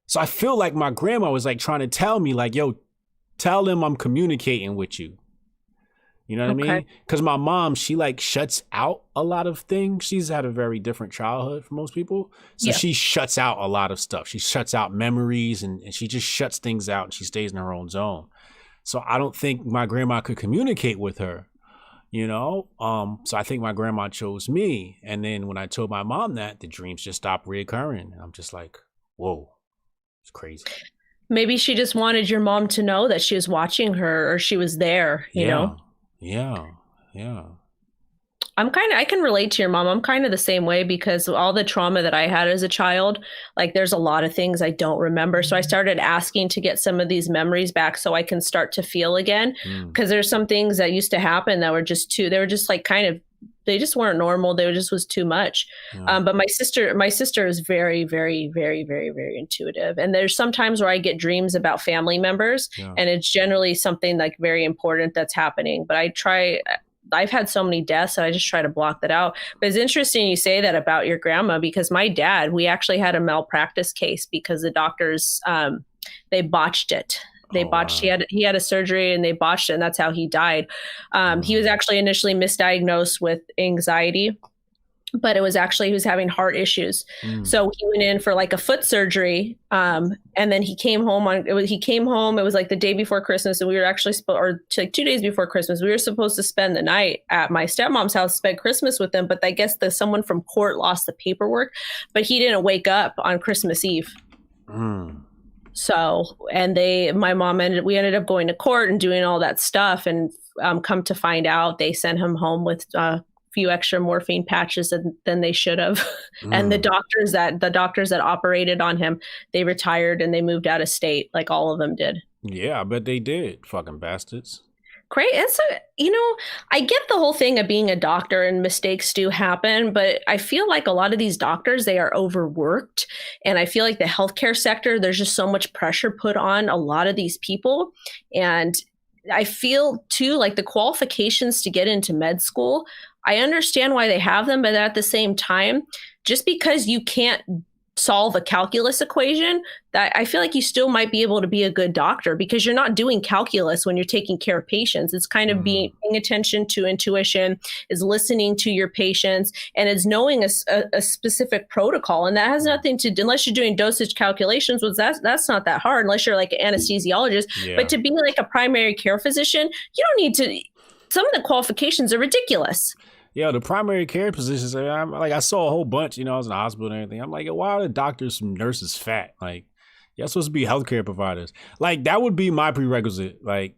So I feel like my grandma was like trying to tell me like, yo, tell them I'm communicating with you. You know what I mean? Because my mom, she like shuts out a lot of things. She's had a very different childhood from most people. So she shuts out a lot of stuff. She shuts out memories and she just shuts things out and she stays in her own zone. So I don't think my grandma could communicate with her, So I think my grandma chose me. And then when I told my mom that, the dreams just stopped reoccurring. And I'm just like, whoa, it's crazy. Maybe she just wanted your mom to know that she was watching her or she was there, you know? Yeah. I can relate to your mom. I'm kind of the same way because all the trauma that I had as a child, like there's a lot of things I don't remember. So I started asking to get some of these memories back so I can start to feel again. Because there's some things that used to happen that were they were just like they just weren't normal. They just was too much. Yeah. But my sister is very, very, very, very, very intuitive. And there's some times where I get dreams about family members and it's generally something like very important that's happening. But I've had so many deaths that I just try to block that out. But it's interesting you say that about your grandma because my dad, we actually had a malpractice case because the doctors, they botched it. He had a surgery and they botched it and that's how he died. He was actually initially misdiagnosed with anxiety. but it was actually, he was having heart issues. So he went in for like a foot surgery. And then he came home it was like the day before Christmas, and we were actually, or like 2 days before Christmas, we were supposed to spend the night at my stepmom's house, spend Christmas with them. But I guess someone from court lost the paperwork, but he didn't wake up on Christmas Eve. So, and we ended up going to court and doing all that stuff. And come to find out, they sent him home with few extra morphine patches than they should have. And the doctors that operated on him, they retired and they moved out of state, like all of them did. Yeah, I bet they did. Fucking bastards. Great. And so, I get the whole thing of being a doctor and mistakes do happen, but I feel like a lot of these doctors, they are overworked. And I feel like the healthcare sector, there's just so much pressure put on a lot of these people. And I feel too, like the qualifications to get into med school, I understand why they have them, but at the same time, just because you can't solve a calculus equation, that I feel like you still might be able to be a good doctor, because you're not doing calculus when you're taking care of patients. It's kind of paying attention to intuition, is listening to your patients, and is knowing a specific protocol. And that has nothing to do, unless you're doing dosage calculations, which that's not that hard, unless you're like an anesthesiologist. Yeah. But to be like a primary care physician, you don't need to, some of the qualifications are ridiculous. Yeah, the primary care positions, I saw a whole bunch, I was in the hospital and everything. I'm like, why are the doctors and nurses fat? Like, you're supposed to be healthcare providers. Like, that would be my prerequisite. Like,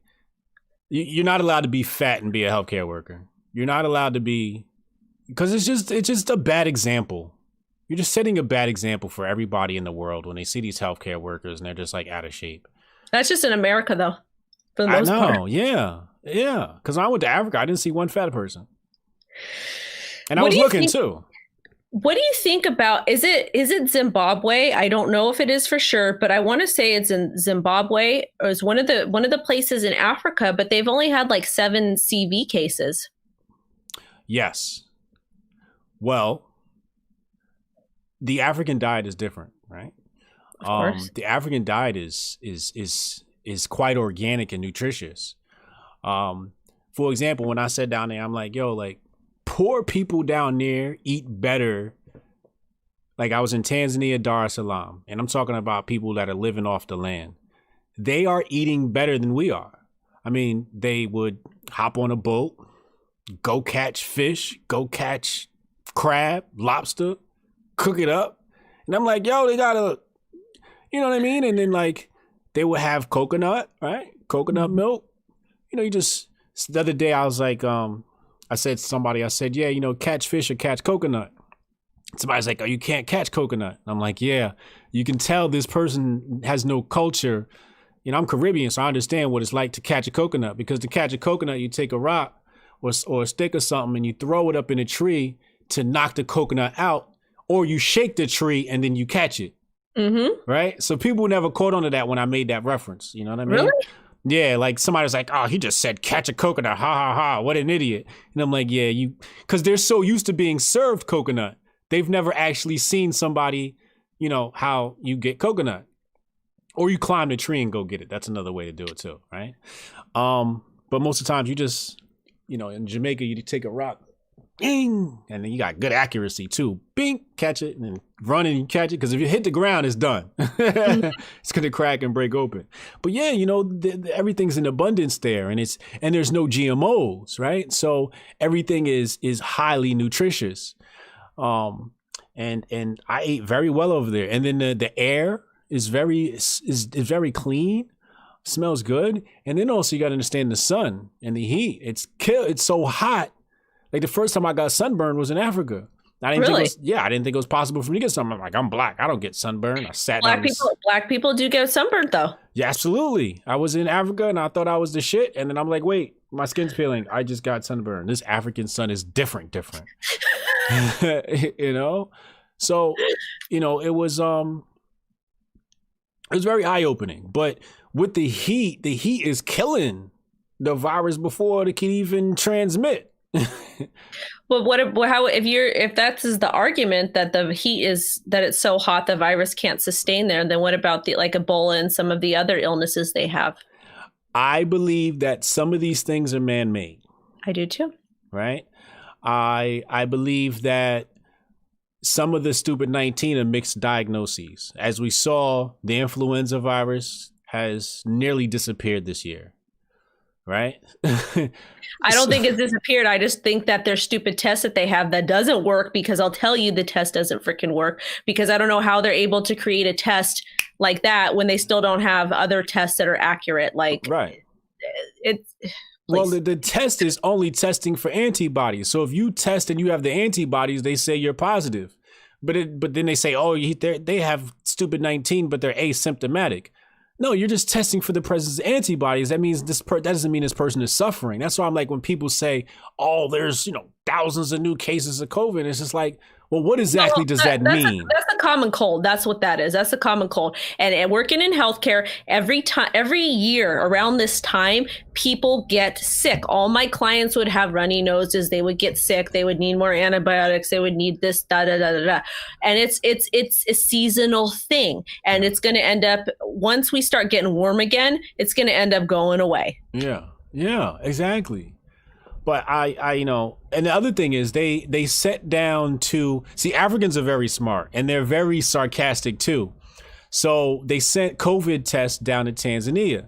you're not allowed to be fat and be a healthcare worker. You're not allowed to be, because it's just a bad example. You're just setting a bad example for everybody in the world when they see these healthcare workers and they're just like out of shape. That's just in America, though, for the most part. I know, yeah. Because I went to Africa, I didn't see one fat person. And I was looking too. What do you think about, is it Zimbabwe? I don't know if it is for sure, but I want to say it's in Zimbabwe, or it's one of the places in Africa, but they've only had like 7 CV cases. Yes. Well, the African diet is different, right? Of course. The African diet is quite organic and nutritious. For example, when I sat down there, I'm like, poor people down there eat better. Like, I was in Tanzania, Dar es Salaam, and I'm talking about people that are living off the land. They are eating better than we are. I mean, they would hop on a boat, go catch fish, go catch crab, lobster, cook it up. And I'm like, they gotta, you know what I mean? And then like, they would have coconut, right? Coconut milk. The other day I was like, I said to somebody, catch fish or catch coconut. Somebody's like, oh, you can't catch coconut. And I'm like, yeah, you can tell this person has no culture. I'm Caribbean, so I understand what it's like to catch a coconut, because to catch a coconut, you take a rock or a stick or something and you throw it up in a tree to knock the coconut out, or you shake the tree and then you catch it. Mm-hmm. Right? So people never caught on to that when I made that reference. You know what I mean? Really? Yeah, like somebody was like, oh, he just said catch a coconut. Ha, ha, ha. What an idiot. And I'm like, yeah, because they're so used to being served coconut. They've never actually seen somebody, how you get coconut. Or you climb the tree and go get it. That's another way to do it too, right? But most of the times you just, in Jamaica, you take a rock, bing, and then you got good accuracy too. Bing, catch it, and then run and you catch it. Because if you hit the ground, it's done. It's gonna crack and break open. But yeah, everything's in abundance there, and there's no GMOs, right? So everything is highly nutritious. And I ate very well over there, and then the air is very clean. Smells good. And then also you got to understand the sun and the heat. It's so hot. Like the first time I got sunburned was in Africa. I didn't think it was possible for me to get sunburned. I'm like, I'm black. I don't get sunburned. I sat down. Black people do get sunburned though. Yeah, absolutely. I was in Africa and I thought I was the shit. And then I'm like, wait, my skin's peeling. I just got sunburned. This African sun is different. So, it was very eye-opening. But with the heat is killing the virus before it can even transmit. But if that's the argument that the heat is, that it's so hot the virus can't sustain there, then what about like Ebola and some of the other illnesses they have? I believe that some of these things are man-made. I do too. Right? I believe that some of the stupid 19 are mixed diagnoses. As we saw, the influenza virus has nearly disappeared this year. Right? I don't think it's disappeared. I just think that their stupid test that they have that doesn't work, because I'll tell you the test doesn't freaking work, because I don't know how they're able to create a test like that when they still don't have other tests that are accurate. Like, right. It's well, the test is only testing for antibodies. So if you test and you have the antibodies, they say you're positive. But then they say, oh, they have stupid 19, but they're asymptomatic. No, you're just testing for the presence of antibodies. That means that doesn't mean this person is suffering. That's why I'm like, when people say, oh, there's, thousands of new cases of COVID, it's just like, well, what exactly does that mean? That's a common cold. That's what that is. That's a common cold. And working in healthcare, every year around this time, people get sick. All my clients would have runny noses. They would get sick. They would need more antibiotics. They would need this, da da da da da. And it's a seasonal thing. And it's going to end up, once we start getting warm again, it's going to end up going away. Yeah, exactly. But I and the other thing is they set down to see, Africans are very smart and they're very sarcastic too. So they sent COVID tests down to Tanzania.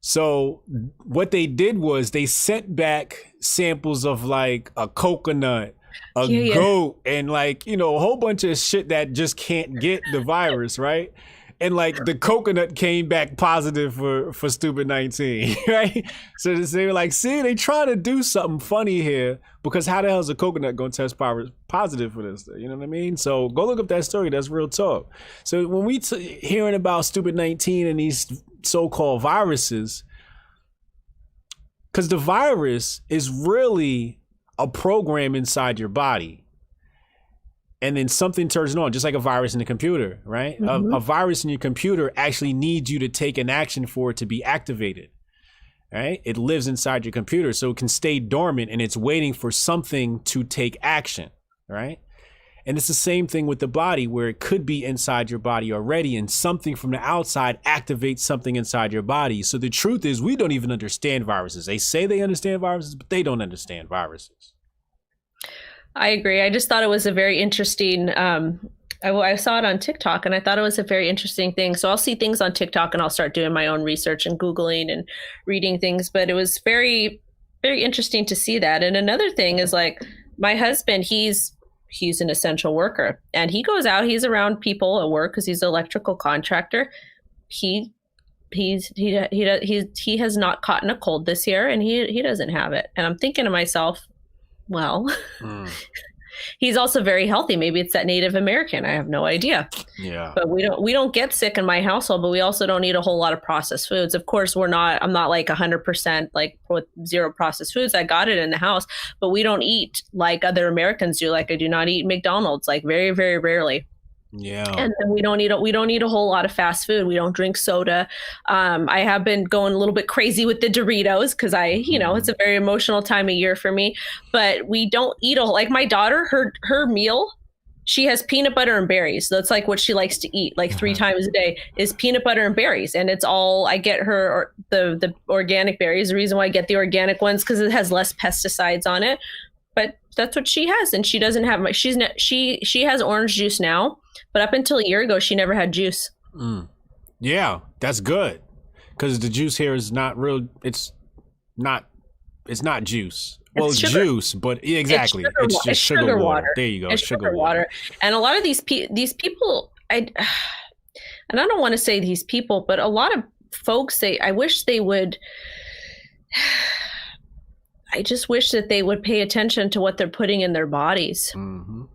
So what they did was they sent back samples of like a coconut, a goat, and like, a whole bunch of shit that just can't get the virus, right? And like the coconut came back positive for stupid 19, right? So they were like, see, they try to do something funny here, because how the hell is a coconut going to test positive for this? You know what I mean? So go look up that story. That's real talk. So when we hearing about stupid 19 and these so-called viruses, because the virus is really a program inside your body. And then something turns it on, just like a virus in the computer, right? Mm-hmm. A virus in your computer actually needs you to take an action for it to be activated, right? It lives inside your computer, so it can stay dormant and it's waiting for something to take action, right? And it's the same thing with the body, where it could be inside your body already and something from the outside activates something inside your body. So the truth is, we don't even understand viruses. They say they understand viruses, but they don't understand viruses. I agree. I just thought it was a very interesting, I saw it on TikTok and I thought it was a very interesting thing. So I'll see things on TikTok and I'll start doing my own research and Googling and reading things. But it was very, very interesting to see that. And another thing is, like, my husband, he's an essential worker and he goes out, he's around people at work because he's an electrical contractor. He has not caught a cold this year and he doesn't have it. And I'm thinking to myself, well, he's also very healthy. Maybe it's that Native American. I have no idea. Yeah. But we don't get sick in my household, but we also don't eat a whole lot of processed foods. Of course, I'm not like 100% like with zero processed foods. I got it in the house, but we don't eat like other Americans do. Like, I do not eat McDonald's, like very, very rarely. Yeah. And we don't eat a whole lot of fast food. We don't drink soda. I have been going a little bit crazy with the Doritos because it's a very emotional time of year for me, but we don't eat like my daughter, her meal, she has peanut butter and berries. That's like what she likes to eat like 3 times a day is peanut butter and berries. And it's all, I get her the organic berries. The reason why I get the organic ones, because it has less pesticides on it, but that's what she has. And she doesn't have she has orange juice now. But up until a year ago, she never had juice. Yeah, that's good. Because the juice here is not real. It's not juice. Well, it's juice, but exactly. It's just sugar water. There you go. It's sugar water. And a lot of these people, and I don't want to say these people, but a lot of folks, I just wish that they would pay attention to what they're putting in their bodies. Mm-hmm.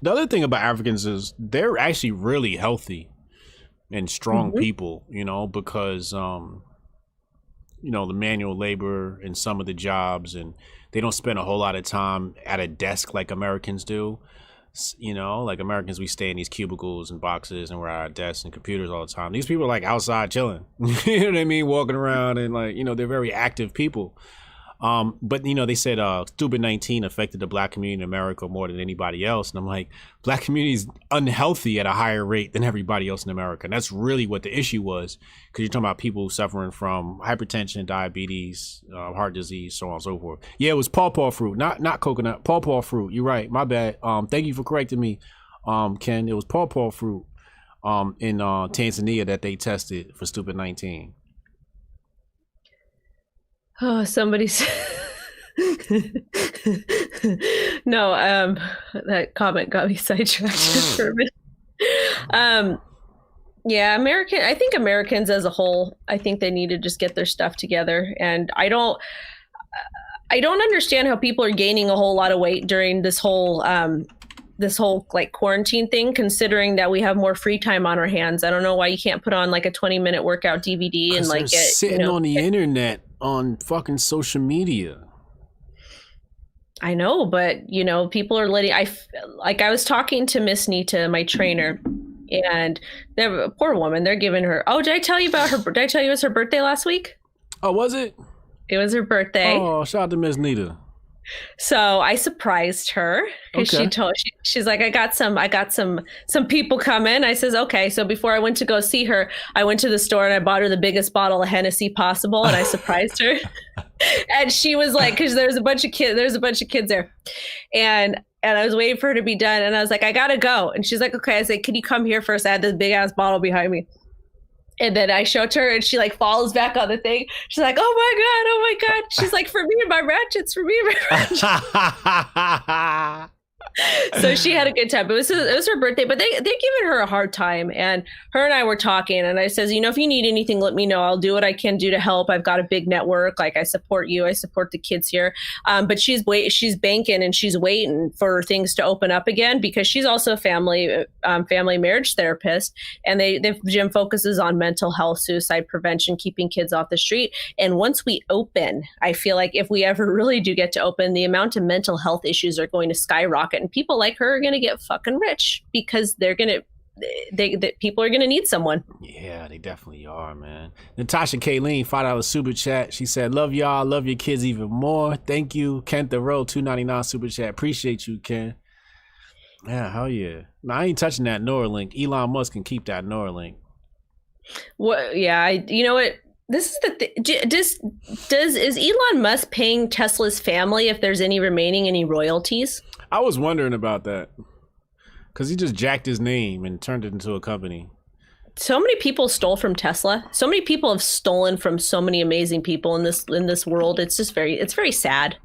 The other thing about Africans is they're actually really healthy and strong people, because, the manual labor in some of the jobs, and they don't spend a whole lot of time at a desk like Americans do. Like Americans, we stay in these cubicles and boxes and we're at our desks and computers all the time. These people are like outside chilling, you know what I mean? Walking around and like, they're very active people. But they said stupid 19 affected the Black community in America more than anybody else. And I'm like, Black community is unhealthy at a higher rate than everybody else in America. And that's really what the issue was, because you're talking about people suffering from hypertension, diabetes, heart disease, so on and so forth. Yeah, it was pawpaw fruit, not coconut, pawpaw fruit. You're right. My bad. Thank you for correcting me Ken, it was pawpaw fruit in Tanzania that they tested for stupid 19. Oh, somebody said no, that comment got me sidetracked for a minute. Yeah, I think Americans as a whole, I think they need to just get their stuff together. And I don't understand how people are gaining a whole lot of weight during this whole like quarantine thing, considering that we have more free time on our hands. I don't know why you can't put on like a 20-minute workout DVD and like get sitting on the internet on fucking social media. I know, but people are letting. I was talking to Miss Nita, my trainer, and a poor woman. They're giving her. Oh, did I tell you about her? Did I tell you it was her birthday last week? Oh, was it? It was her birthday. Oh, shout out to Miss Nita. So I surprised her because she's like, I got some people coming. I says, okay. So before I went to go see her, I went to the store and I bought her the biggest bottle of Hennessy possible, and I surprised her. And she was like, because there's a bunch of kids there, and I was waiting for her to be done, and I was like, I gotta go, and she's like, okay. I said, can you come here first? I had this big ass bottle behind me. And then I showed her, and she like falls back on the thing. She's like, oh my God. She's like, for me and my ratchets, So she had a good time. It was her birthday, but they're giving her a hard time. And her and I were talking, and I says, if you need anything, let me know. I'll do what I can do to help. I've got a big network. Like, I support you. I support the kids here. But she's banking and she's waiting for things to open up again, because she's also a family marriage therapist. And the gym focuses on mental health, suicide prevention, keeping kids off the street. And once we open, I feel like if we ever really do get to open, the amount of mental health issues are going to skyrocket. And people like her are going to get fucking rich because people are going to need someone. Yeah, they definitely are, man. Natasha Kayleen, $5 super chat. She said, love y'all. Love your kids even more. Thank you. Ken Thoreau, $2.99 super chat. Appreciate you, Ken. Yeah, hell yeah. No, I ain't touching that Neuralink. Elon Musk can keep that Neuralink. What? Yeah, you know what? This is the thing. Is Elon Musk paying Tesla's family, if there's any royalties? I was wondering about that, because he just jacked his name and turned it into a company. So many people stole from Tesla. So many people have stolen from so many amazing people in this world. It's just very sad.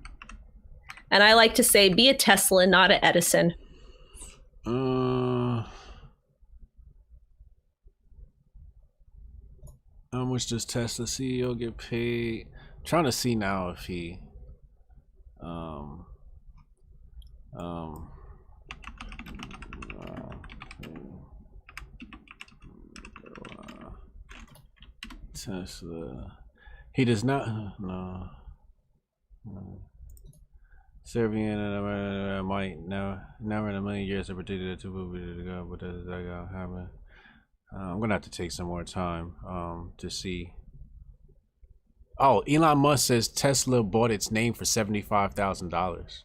And I like to say, be a Tesla, not an Edison. How much does Tesla CEO get paid? I'm trying to see now if he Tesla. He does not. No. Serbian might never in a million years have predicted to go, but that is not gonna happen. I'm gonna have to take some more time to see. Oh, Elon Musk says Tesla bought its name for $75,000.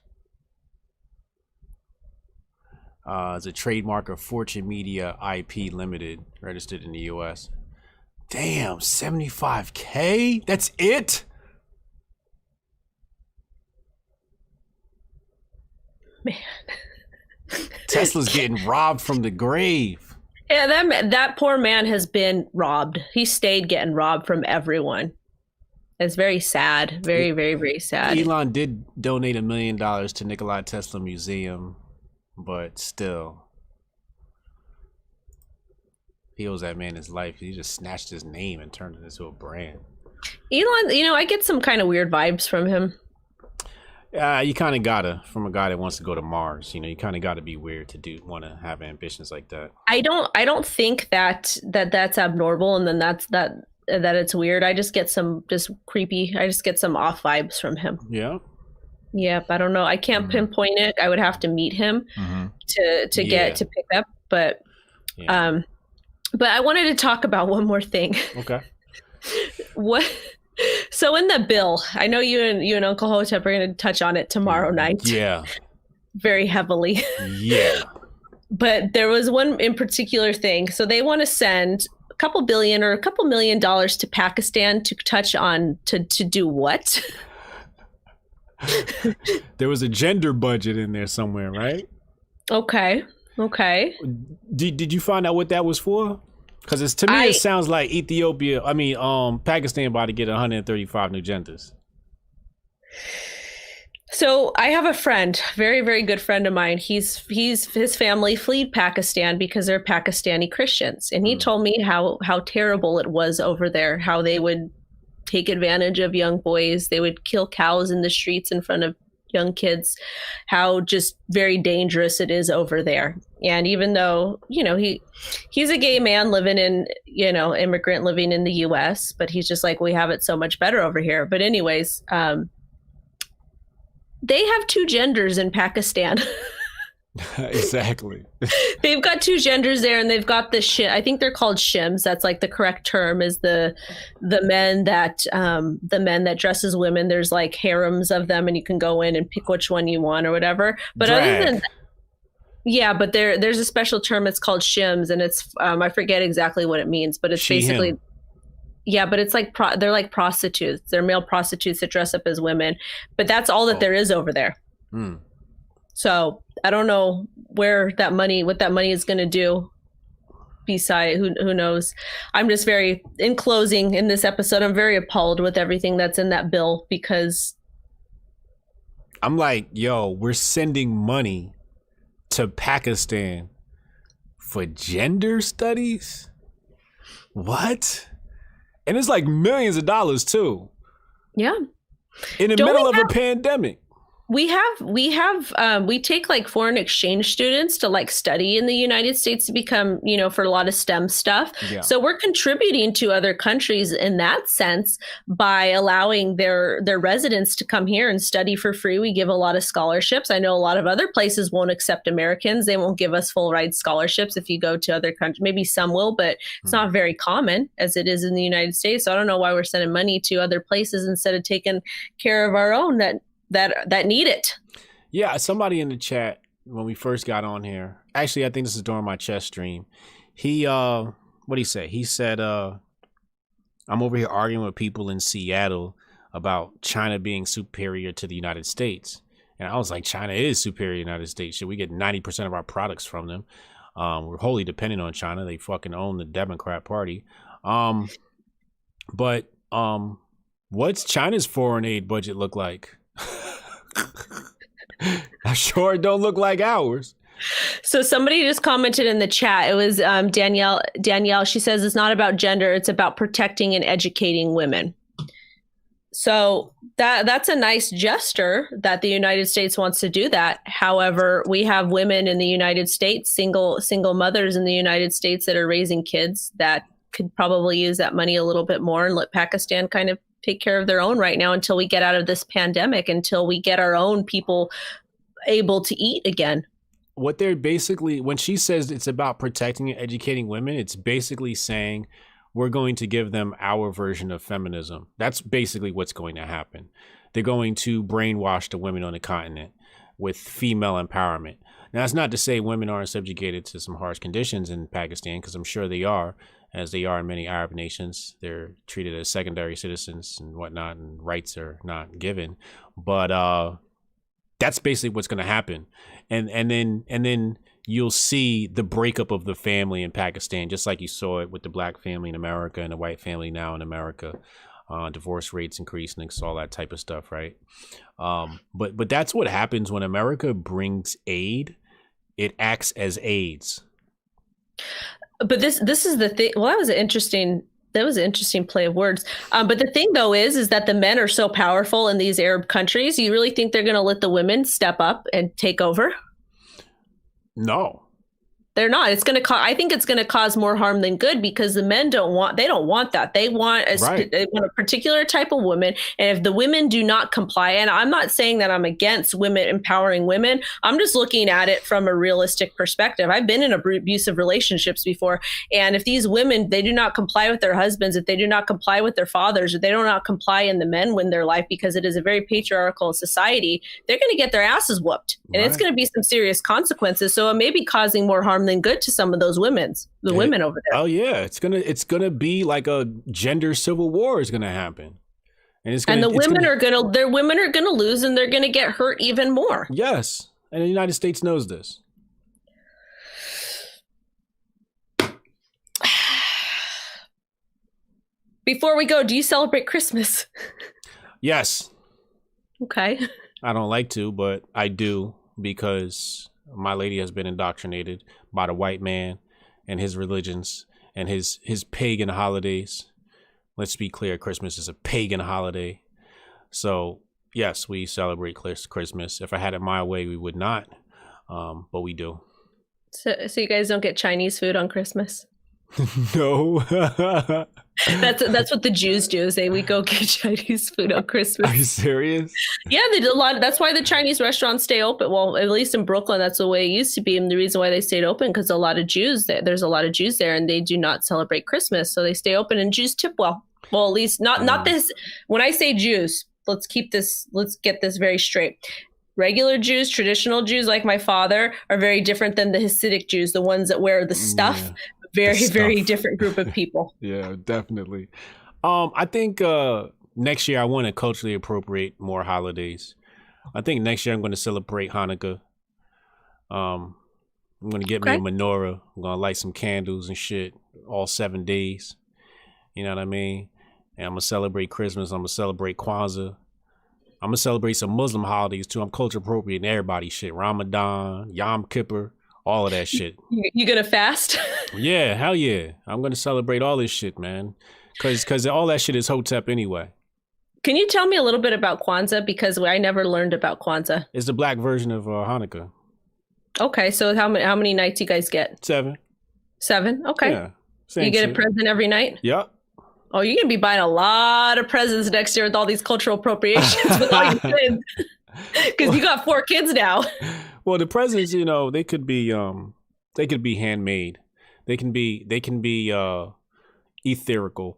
It's a trademark of Fortune Media IP Limited, registered in the U.S. Damn, $75K? That's it? Man. Tesla's getting robbed from the grave. Yeah, that poor man has been robbed. He stayed getting robbed from everyone. It's very sad. Very, very, very sad. Elon did donate $1 million to Nikola Tesla Museum, but still, he owes that man his life. He just snatched his name and turned it into a brand. Elon, I get some kind of weird vibes from him. You kind of gotta, from a guy that wants to go to Mars. You kind of gotta be weird to want to have ambitions like that. I don't think that's abnormal, and then that it's weird. I just get some creepy. I just get some off vibes from him. Yeah. Yep. I don't know. I can't pinpoint it. I would have to meet him to get to pick up. But but I wanted to talk about one more thing. Okay. What? So in the bill, I know you and Uncle Hotep are going to touch on it tomorrow night. Yeah. Very heavily. Yeah. But there was one in particular thing. So they want to send a couple billion or a couple $1 million to Pakistan to touch on to do what? There was a gender budget in there somewhere, right? Okay. Okay. Did you find out what that was for? Because to me, it sounds like Pakistan about to get 135 new genders. So I have a friend, very, very good friend of mine. His family fled Pakistan because they're Pakistani Christians. And he told me how terrible it was over there, how they would take advantage of young boys. They would kill cows in the streets in front of young kids, how just very dangerous it is over there. And even though, he's a gay man living in, immigrant living in the US, but he's just like, we have it so much better over here. But anyways, they have 2 genders in Pakistan. Exactly. They've got 2 genders there, and they've got I think they're called shims. That's like the correct term, is the men that dress as women. There's like harems of them, and you can go in and pick which one you want or whatever. But other than that, yeah, but there's a special term. It's called shims, and it's I forget exactly what it means, but it's basically him. Yeah, but it's like they're like prostitutes. They're male prostitutes that dress up as women, but that's all that there is over there. So I don't know what that money is going to do. Beside, who knows? I'm just in closing in this episode, I'm very appalled with everything that's in that bill, because I'm like, yo, we're sending money to Pakistan for gender studies? What? And it's like millions of dollars too. Yeah. In the middle of a pandemic. We take like foreign exchange students to like study in the United States to become, for a lot of STEM stuff. Yeah. So we're contributing to other countries in that sense by allowing their residents to come here and study for free. We give a lot of scholarships. I know a lot of other places won't accept Americans. They won't give us full ride scholarships if you go to other countries. Maybe some will, but it's not very common as it is in the United States. So I don't know why we're sending money to other places instead of taking care of our own that need it. Yeah, somebody in the chat when we first got on here, actually I think this is during my chess stream, he what did he say? He said I'm over here arguing with people in Seattle about China being superior to the United States. And I was like, China is superior to the United States. Should we get 90% of our products from them? We're wholly dependent on China. They fucking own the Democrat Party. But what's China's foreign aid budget look like? I'm sure it don't look like ours. So somebody just commented in the chat. It was Danielle. She says it's not about gender. It's about protecting and educating women. So that's a nice gesture that the United States wants to do that. However, we have women in the United States, single mothers in the United States that are raising kids that could probably use that money a little bit more and let Pakistan kind of take care of their own right now until we get out of this pandemic, until we get our own people able to eat again. What they're basically, when she says it's about protecting and educating women, it's basically saying we're going to give them our version of feminism. That's basically what's going to happen. They're going to brainwash the women on the continent with female empowerment. Now, that's not to say women aren't subjugated to some harsh conditions in Pakistan, because I'm sure they are, as they are in many Arab nations. They're treated as secondary citizens and whatnot, and rights are not given. But that's basically what's going to happen. And then you'll see the breakup of the family in Pakistan, just like you saw it with the black family in America and the white family now in America. Divorce rates increasing and all that type of stuff, right? But that's what happens when America brings aid. It acts as AIDS. But this is the thing. Well, that was an interesting play of words. But the thing, though, is that the men are so powerful in these Arab countries. You really think they're going to let the women step up and take over? No. They're not. It's going to. I think it's going to cause more harm than good, because the men don't want that. They want a particular type of woman, and if the women do not comply, and I'm not saying that I'm against women empowering women. I'm just looking at it from a realistic perspective. I've been in abusive relationships before, and if these women, they do not comply with their husbands, if they do not comply with their fathers, if they do not comply, and the men win their life because it is a very patriarchal society, they're going to get their asses whooped, and it's going to be some serious consequences. So it may be causing more harm than good to some of those women over there. Oh yeah, it's gonna be like a gender civil war is gonna happen, and the women are gonna lose, and they're gonna get hurt even more. Yes, and the United States knows this. Before we go, do you celebrate Christmas? Yes. Okay. I don't like to, but I do because my lady has been indoctrinated by the white man and his religions and his pagan holidays. Let's be clear, Christmas is a pagan holiday. So, yes, we celebrate Christmas. If I had it my way, we would not, but we do. So you guys don't get Chinese food on Christmas? No. That's what the Jews do. Is we go get Chinese food on Christmas. Are you serious? Yeah, they did a lot. That's why the Chinese restaurants stay open. Well, at least in Brooklyn, that's the way it used to be. And the reason why they stayed open because there's a lot of Jews there, and they do not celebrate Christmas, so they stay open. And Jews tip well. Well, at least not this. When I say Jews, let's get this very straight. Regular Jews, traditional Jews like my father are very different than the Hasidic Jews, the ones that wear the stuff. Yeah. Very different group of people. Yeah, definitely. I think next year I want to culturally appropriate more holidays. I think next year I'm going to celebrate Hanukkah. I'm going to get me a menorah. I'm going to light some candles and shit all 7 days. You know what I mean? And I'm going to celebrate Christmas. I'm going to celebrate Kwanzaa. I'm going to celebrate some Muslim holidays too. I'm culture appropriating everybody's shit. Ramadan, Yom Kippur. All of that shit. You gonna fast? Yeah, hell yeah. I'm gonna celebrate all this shit, man. Cause all that shit is Hotep anyway. Can you tell me a little bit about Kwanzaa? Because I never learned about Kwanzaa. It's the black version of Hanukkah. Okay, so how many nights you guys get? 7. 7? Okay. Yeah. You get a present every night? Yep. Oh, you're gonna be buying a lot of presents next year with all these cultural appropriations with all your kids. Because you got 4 kids now. Well, the presents, they could be handmade. They can be etherical,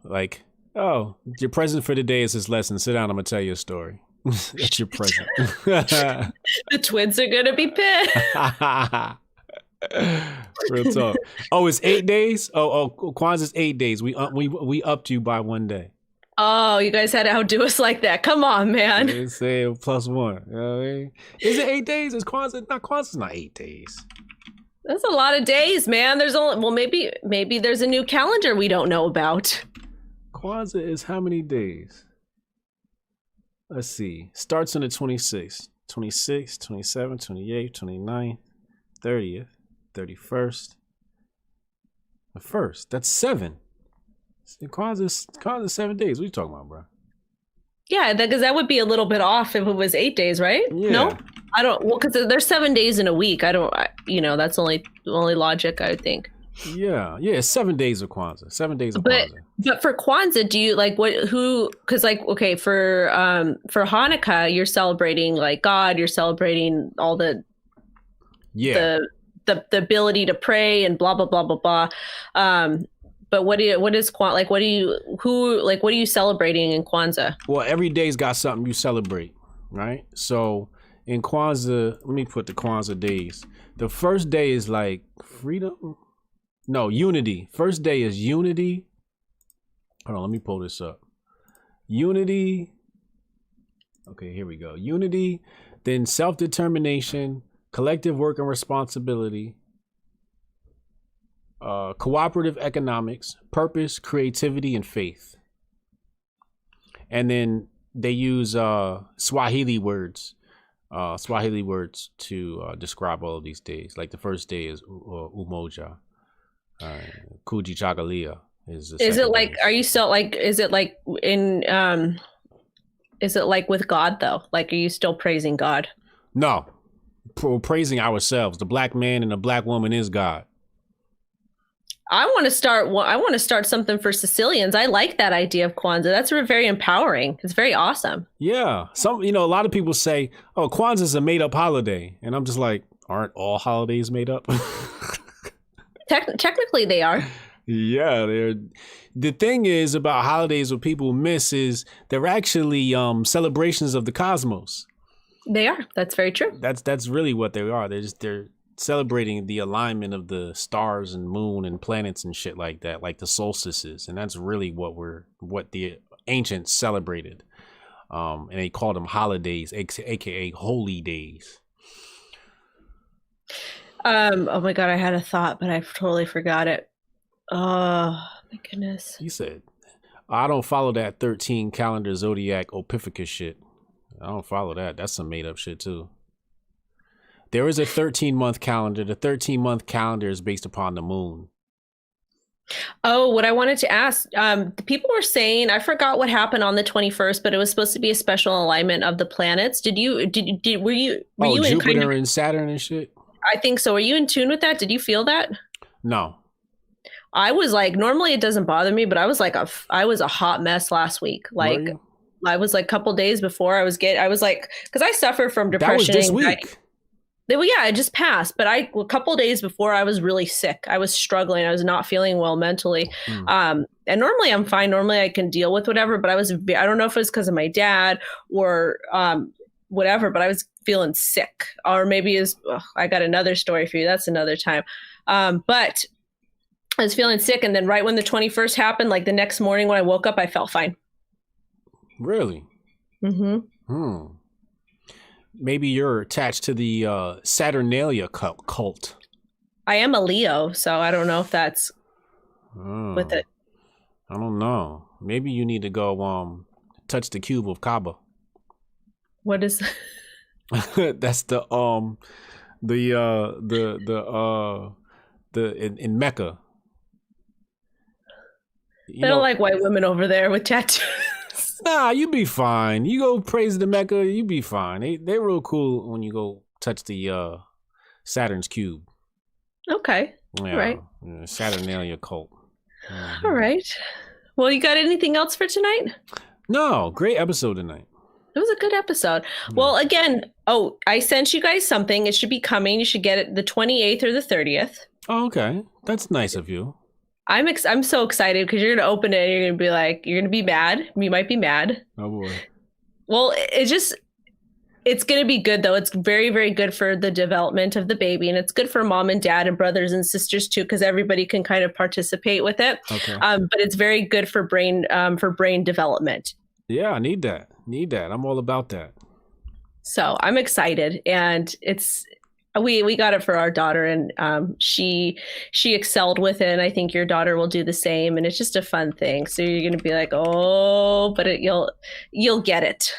like, oh, your present for today is this lesson. Sit down, I'm gonna tell you a story. It's your present. The twins are gonna be pissed. Real talk. Oh, it's 8 days? Oh, Kwanzaa's 8 days. We upped you by 1 day. Oh, you guys had to outdo us like that. Come on, man. They say +1. You know what I mean? Is it 8 days? Is Kwanzaa? Kwanzaa's not 8 days. That's a lot of days, man. There's maybe there's a new calendar we don't know about. Kwanzaa is how many days? Let's see. Starts on the 26th. 26th, 27th, 28th, 29th, 30th, 31st. The 1st. That's 7. Kwanzaa's 7 days. What are you talking about, bro? Yeah, because that would be a little bit off if it was 8 days, right? Yeah. No, I don't. Well, because there's 7 days in a week. That's only logic, I would think. Yeah. 7 days of Kwanzaa. 7 days of Kwanzaa. But for Kwanzaa, do you because okay, for Hanukkah, you're celebrating like God, you're celebrating all the ability to pray and blah blah blah blah blah. But what are you celebrating in Kwanzaa? Well, every day's got something you celebrate, right? So in Kwanzaa, let me put the Kwanzaa days. The first day is like freedom. No, unity. First day is unity. Hold on, let me pull this up. Unity. Okay, here we go. Unity, then self-determination, collective work and responsibility, cooperative economics, purpose, creativity, and faith. And then they use Swahili words to describe all of these days. Like the first day is Umoja. Kujichagulia is it like, are you still like, is it like with God though? Like, are you still praising God? No, praising ourselves. The black man and the black woman is God. I want to start something for Sicilians. I like that idea of Kwanzaa. That's very empowering. It's very awesome. Yeah. A lot of people say, oh, Kwanzaa is a made up holiday. And I'm just like, aren't all holidays made up? Technically they are. Yeah, they're. The thing is about holidays, what people miss is they're actually celebrations of the cosmos. They are. That's very true. That's really what they are. They're celebrating the alignment of the stars and moon and planets and shit like that, like the solstices, and that's really what the ancients celebrated. And they called them holidays, aka holy days. Oh my God, I had a thought, but I totally forgot it. Oh my goodness. You said I don't follow that 13 calendar zodiac Ophiuchus shit. I don't follow that. That's some made up shit too. There is a 13-month calendar. The 13-month calendar is based upon the moon. Oh, what I wanted to ask, the people were saying, I forgot what happened on the 21st, but it was supposed to be a special alignment of the planets. Were you Jupiter and Saturn and shit? I think so. Were you in tune with that? Did you feel that? No. I was like, normally it doesn't bother me, but I was a hot mess last week. Like, I was like a couple days before I was like, because I suffer from depression. That was this week. Well, yeah, it just passed. But a couple days before, I was really sick. I was struggling. I was not feeling well mentally. And normally I'm fine. Normally I can deal with whatever. But I don't know if it was because of my dad or whatever, but I was feeling sick. Or maybe I got another story for you. That's another time. But I was feeling sick. And then right when the 21st happened, like the next morning when I woke up, I felt fine. Really? Mm-hmm. Maybe you're attached to the Saturnalia cult. I am a Leo, so I don't know if that's with it. I don't know. Maybe you need to go touch the cube of Kaaba. What is that's the in Mecca. They don't like white women over there with tattoos. Nah, you be fine. You go praise the Mecca, you be fine. They're real cool when you go touch the Saturn's cube. Okay. Yeah, right. Saturnalia cult. Mm-hmm. All right. Well, you got anything else for tonight? No, great episode tonight. It was a good episode. Well, again, I sent you guys something. It should be coming. You should get it the 28th or the 30th. Oh, okay. That's nice of you. I'm so excited because you're going to open it and you're going to be like, you're going to be mad. You might be mad. Oh, boy. Well, it's going to be good, though. It's very, very good for the development of the baby. And it's good for mom and dad and brothers and sisters, too, because everybody can kind of participate with it. Okay. But it's very good for brain development. Yeah, I need that. I'm all about that. So I'm excited. And we got it for our daughter, and she excelled with it, and I think your daughter will do the same, and it's just a fun thing. So you're going to be like, oh, but you'll get it.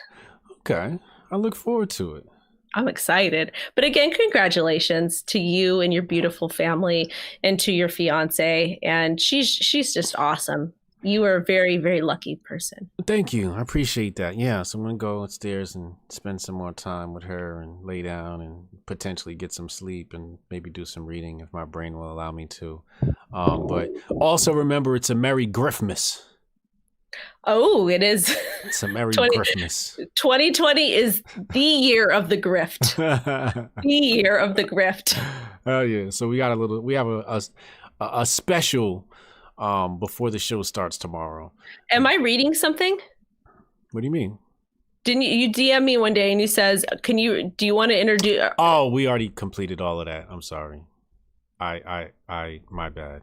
Okay. I look forward to it. I'm excited. But again, congratulations to you and your beautiful family and to your fiance. And she's just awesome. You are a very, very lucky person. Thank you. I appreciate that. Yeah, so I'm going to go upstairs and spend some more time with her and lay down and potentially get some sleep and maybe do some reading if my brain will allow me to. But also remember, it's a Merry Griffmas. Oh, it is. It's a Merry Griffmas. 2020 is the year of the grift. The year of the grift. Oh, yeah. So we have a special before the show starts tomorrow. Am I reading something? What do you mean? Didn't you DM me one day and you says, do you want to introduce? Oh, we already completed all of that. I'm sorry. I my bad.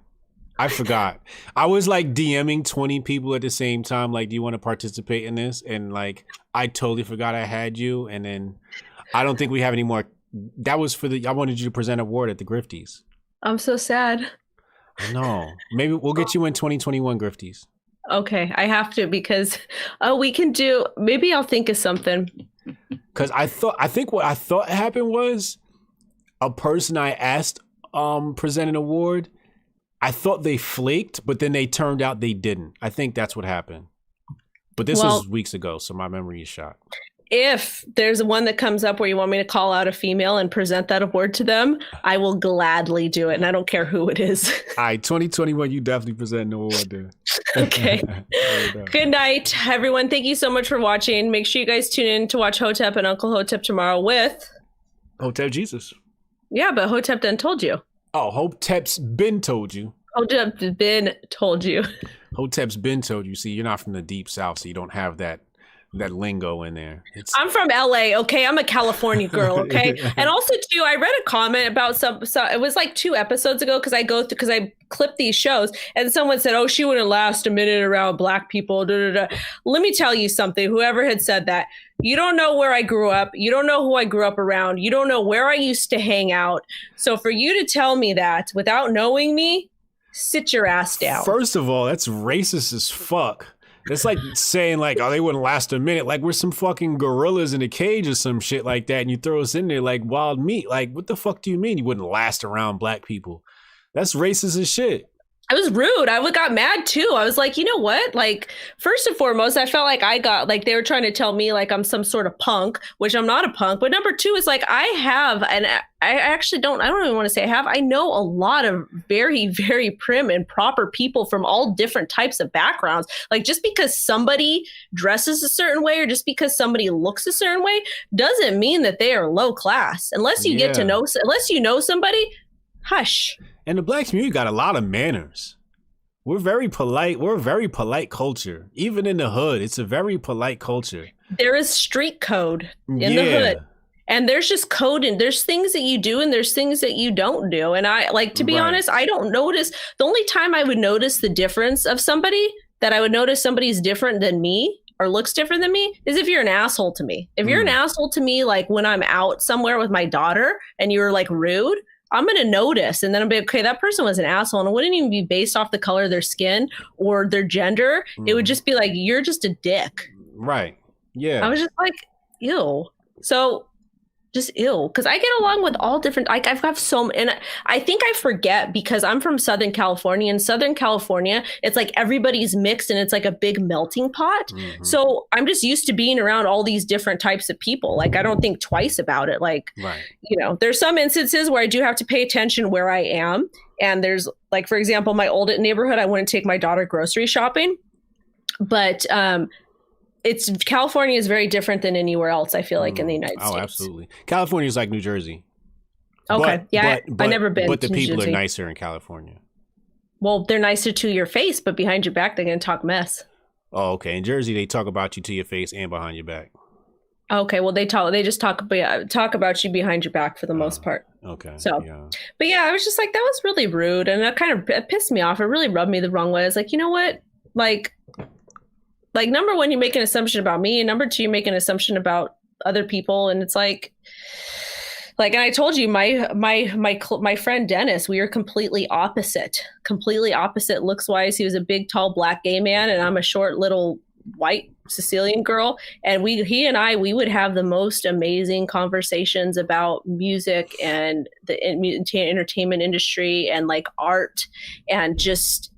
I forgot. I was like DMing 20 people at the same time. Like, do you want to participate in this? And like, I totally forgot I had you. And then I don't think we have any more. That was I wanted you to present an award at the Grifties. I'm so sad. I know. Maybe we'll get you in 2021 Grifties. Okay. I have to because maybe I'll think of something. Because I think what I thought happened was a person I asked present an award. I thought they flaked, but then they turned out they didn't. I think that's what happened. But this was weeks ago, so my memory is shot. If there's one that comes up where you want me to call out a female and present that award to them, I will gladly do it. And I don't care who it is. All right, 2021, you definitely present an award there. Okay. Good night, everyone. Thank you so much for watching. Make sure you guys tune in to watch Hotep and Uncle Hotep tomorrow with... Hotep Jesus. Yeah, but Hotep done told you. Oh, Hotep's been told you. Hotep's been told you. Hotep's been told you. See, you're not from the deep south, so you don't have that lingo in there. I'm from LA, okay? I'm a California girl, okay? And also, too, I read a comment about some it was like 2 episodes ago because I clip these shows, and someone said, oh, she wouldn't last a minute around black people. Da, da, da. Let me tell you something. Whoever had said that, you don't know where I grew up. You don't know who I grew up around. You don't know where I used to hang out. So for you to tell me that without knowing me, sit your ass down. First of all, that's racist as fuck. It's like saying like, oh, they wouldn't last a minute. Like we're some fucking gorillas in a cage or some shit like that, and you throw us in there like wild meat. Like what the fuck do you mean you wouldn't last around black people? That's racist as shit. I was rude. I got mad too. I was like, you know what? Like, first and foremost, I felt like I got like they were trying to tell me like I'm some sort of punk, which I'm not a punk. But number two is like I have, and I actually don't. I don't even want to say I have. I know a lot of very, very prim and proper people from all different types of backgrounds. Like just because somebody dresses a certain way or just because somebody looks a certain way doesn't mean that they are low class. Unless you get to know, unless you know somebody, hush. And the black community got a lot of manners. We're very polite. We're a very polite culture. Even in the hood, it's a very polite culture. There is street code in the hood. And there's just code and there's things that you do and there's things that you don't do. And I like, to be honest, I don't notice. The only time I would notice the difference of somebody, that I would notice somebody's different than me or looks different than me, is if you're an asshole to me. If you're an asshole to me, like when I'm out somewhere with my daughter and you're like rude, I'm going to notice. And then I'll be, okay, that person was an asshole. And it wouldn't even be based off the color of their skin or their gender. It would just be like, you're just a dick. Right. Yeah. I was just like, ew. So just ew. Because I get along with all different, like I've got so, and I think I forget because I'm from Southern California. In Southern California, it's like everybody's mixed and it's like a big melting pot. So I'm just used to being around all these different types of people. Like I don't think twice about it. Like, you know, there's some instances where I do have to pay attention where I am. And there's like, for example, my old neighborhood, I wouldn't take my daughter grocery shopping. But it's California is very different than anywhere else, I feel like, in the United States. Oh, absolutely. California is like New Jersey. Okay. But I've never been. But the people are nicer in California. Well, they're nicer to your face, but behind your back, they're going to talk mess. Oh, okay. In Jersey, they talk about you to your face and behind your back. Okay. Well, they just talk about you behind your back for the most part. Okay. So, but yeah, I was just like, that was really rude. And that kind of pissed me off. It really rubbed me the wrong way. I was like, you know what? Like number one, you make an assumption about me, and number two, you make an assumption about other people, and it's like, and I told you, my friend Dennis, we are completely opposite looks wise. He was a big, tall, black gay man, and I'm a short, little white Sicilian girl, and he and I would have the most amazing conversations about music and the entertainment industry and like art and just,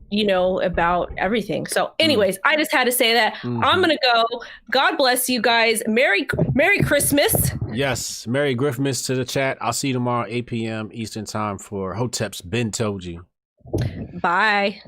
you know, about everything. So anyways, I just had to say that. I'm going to go. God bless you guys. Merry Christmas. Yes. Merry Christmas to the chat. I'll see you tomorrow, 8 p.m. Eastern time for Hotep's Been Told You. Bye.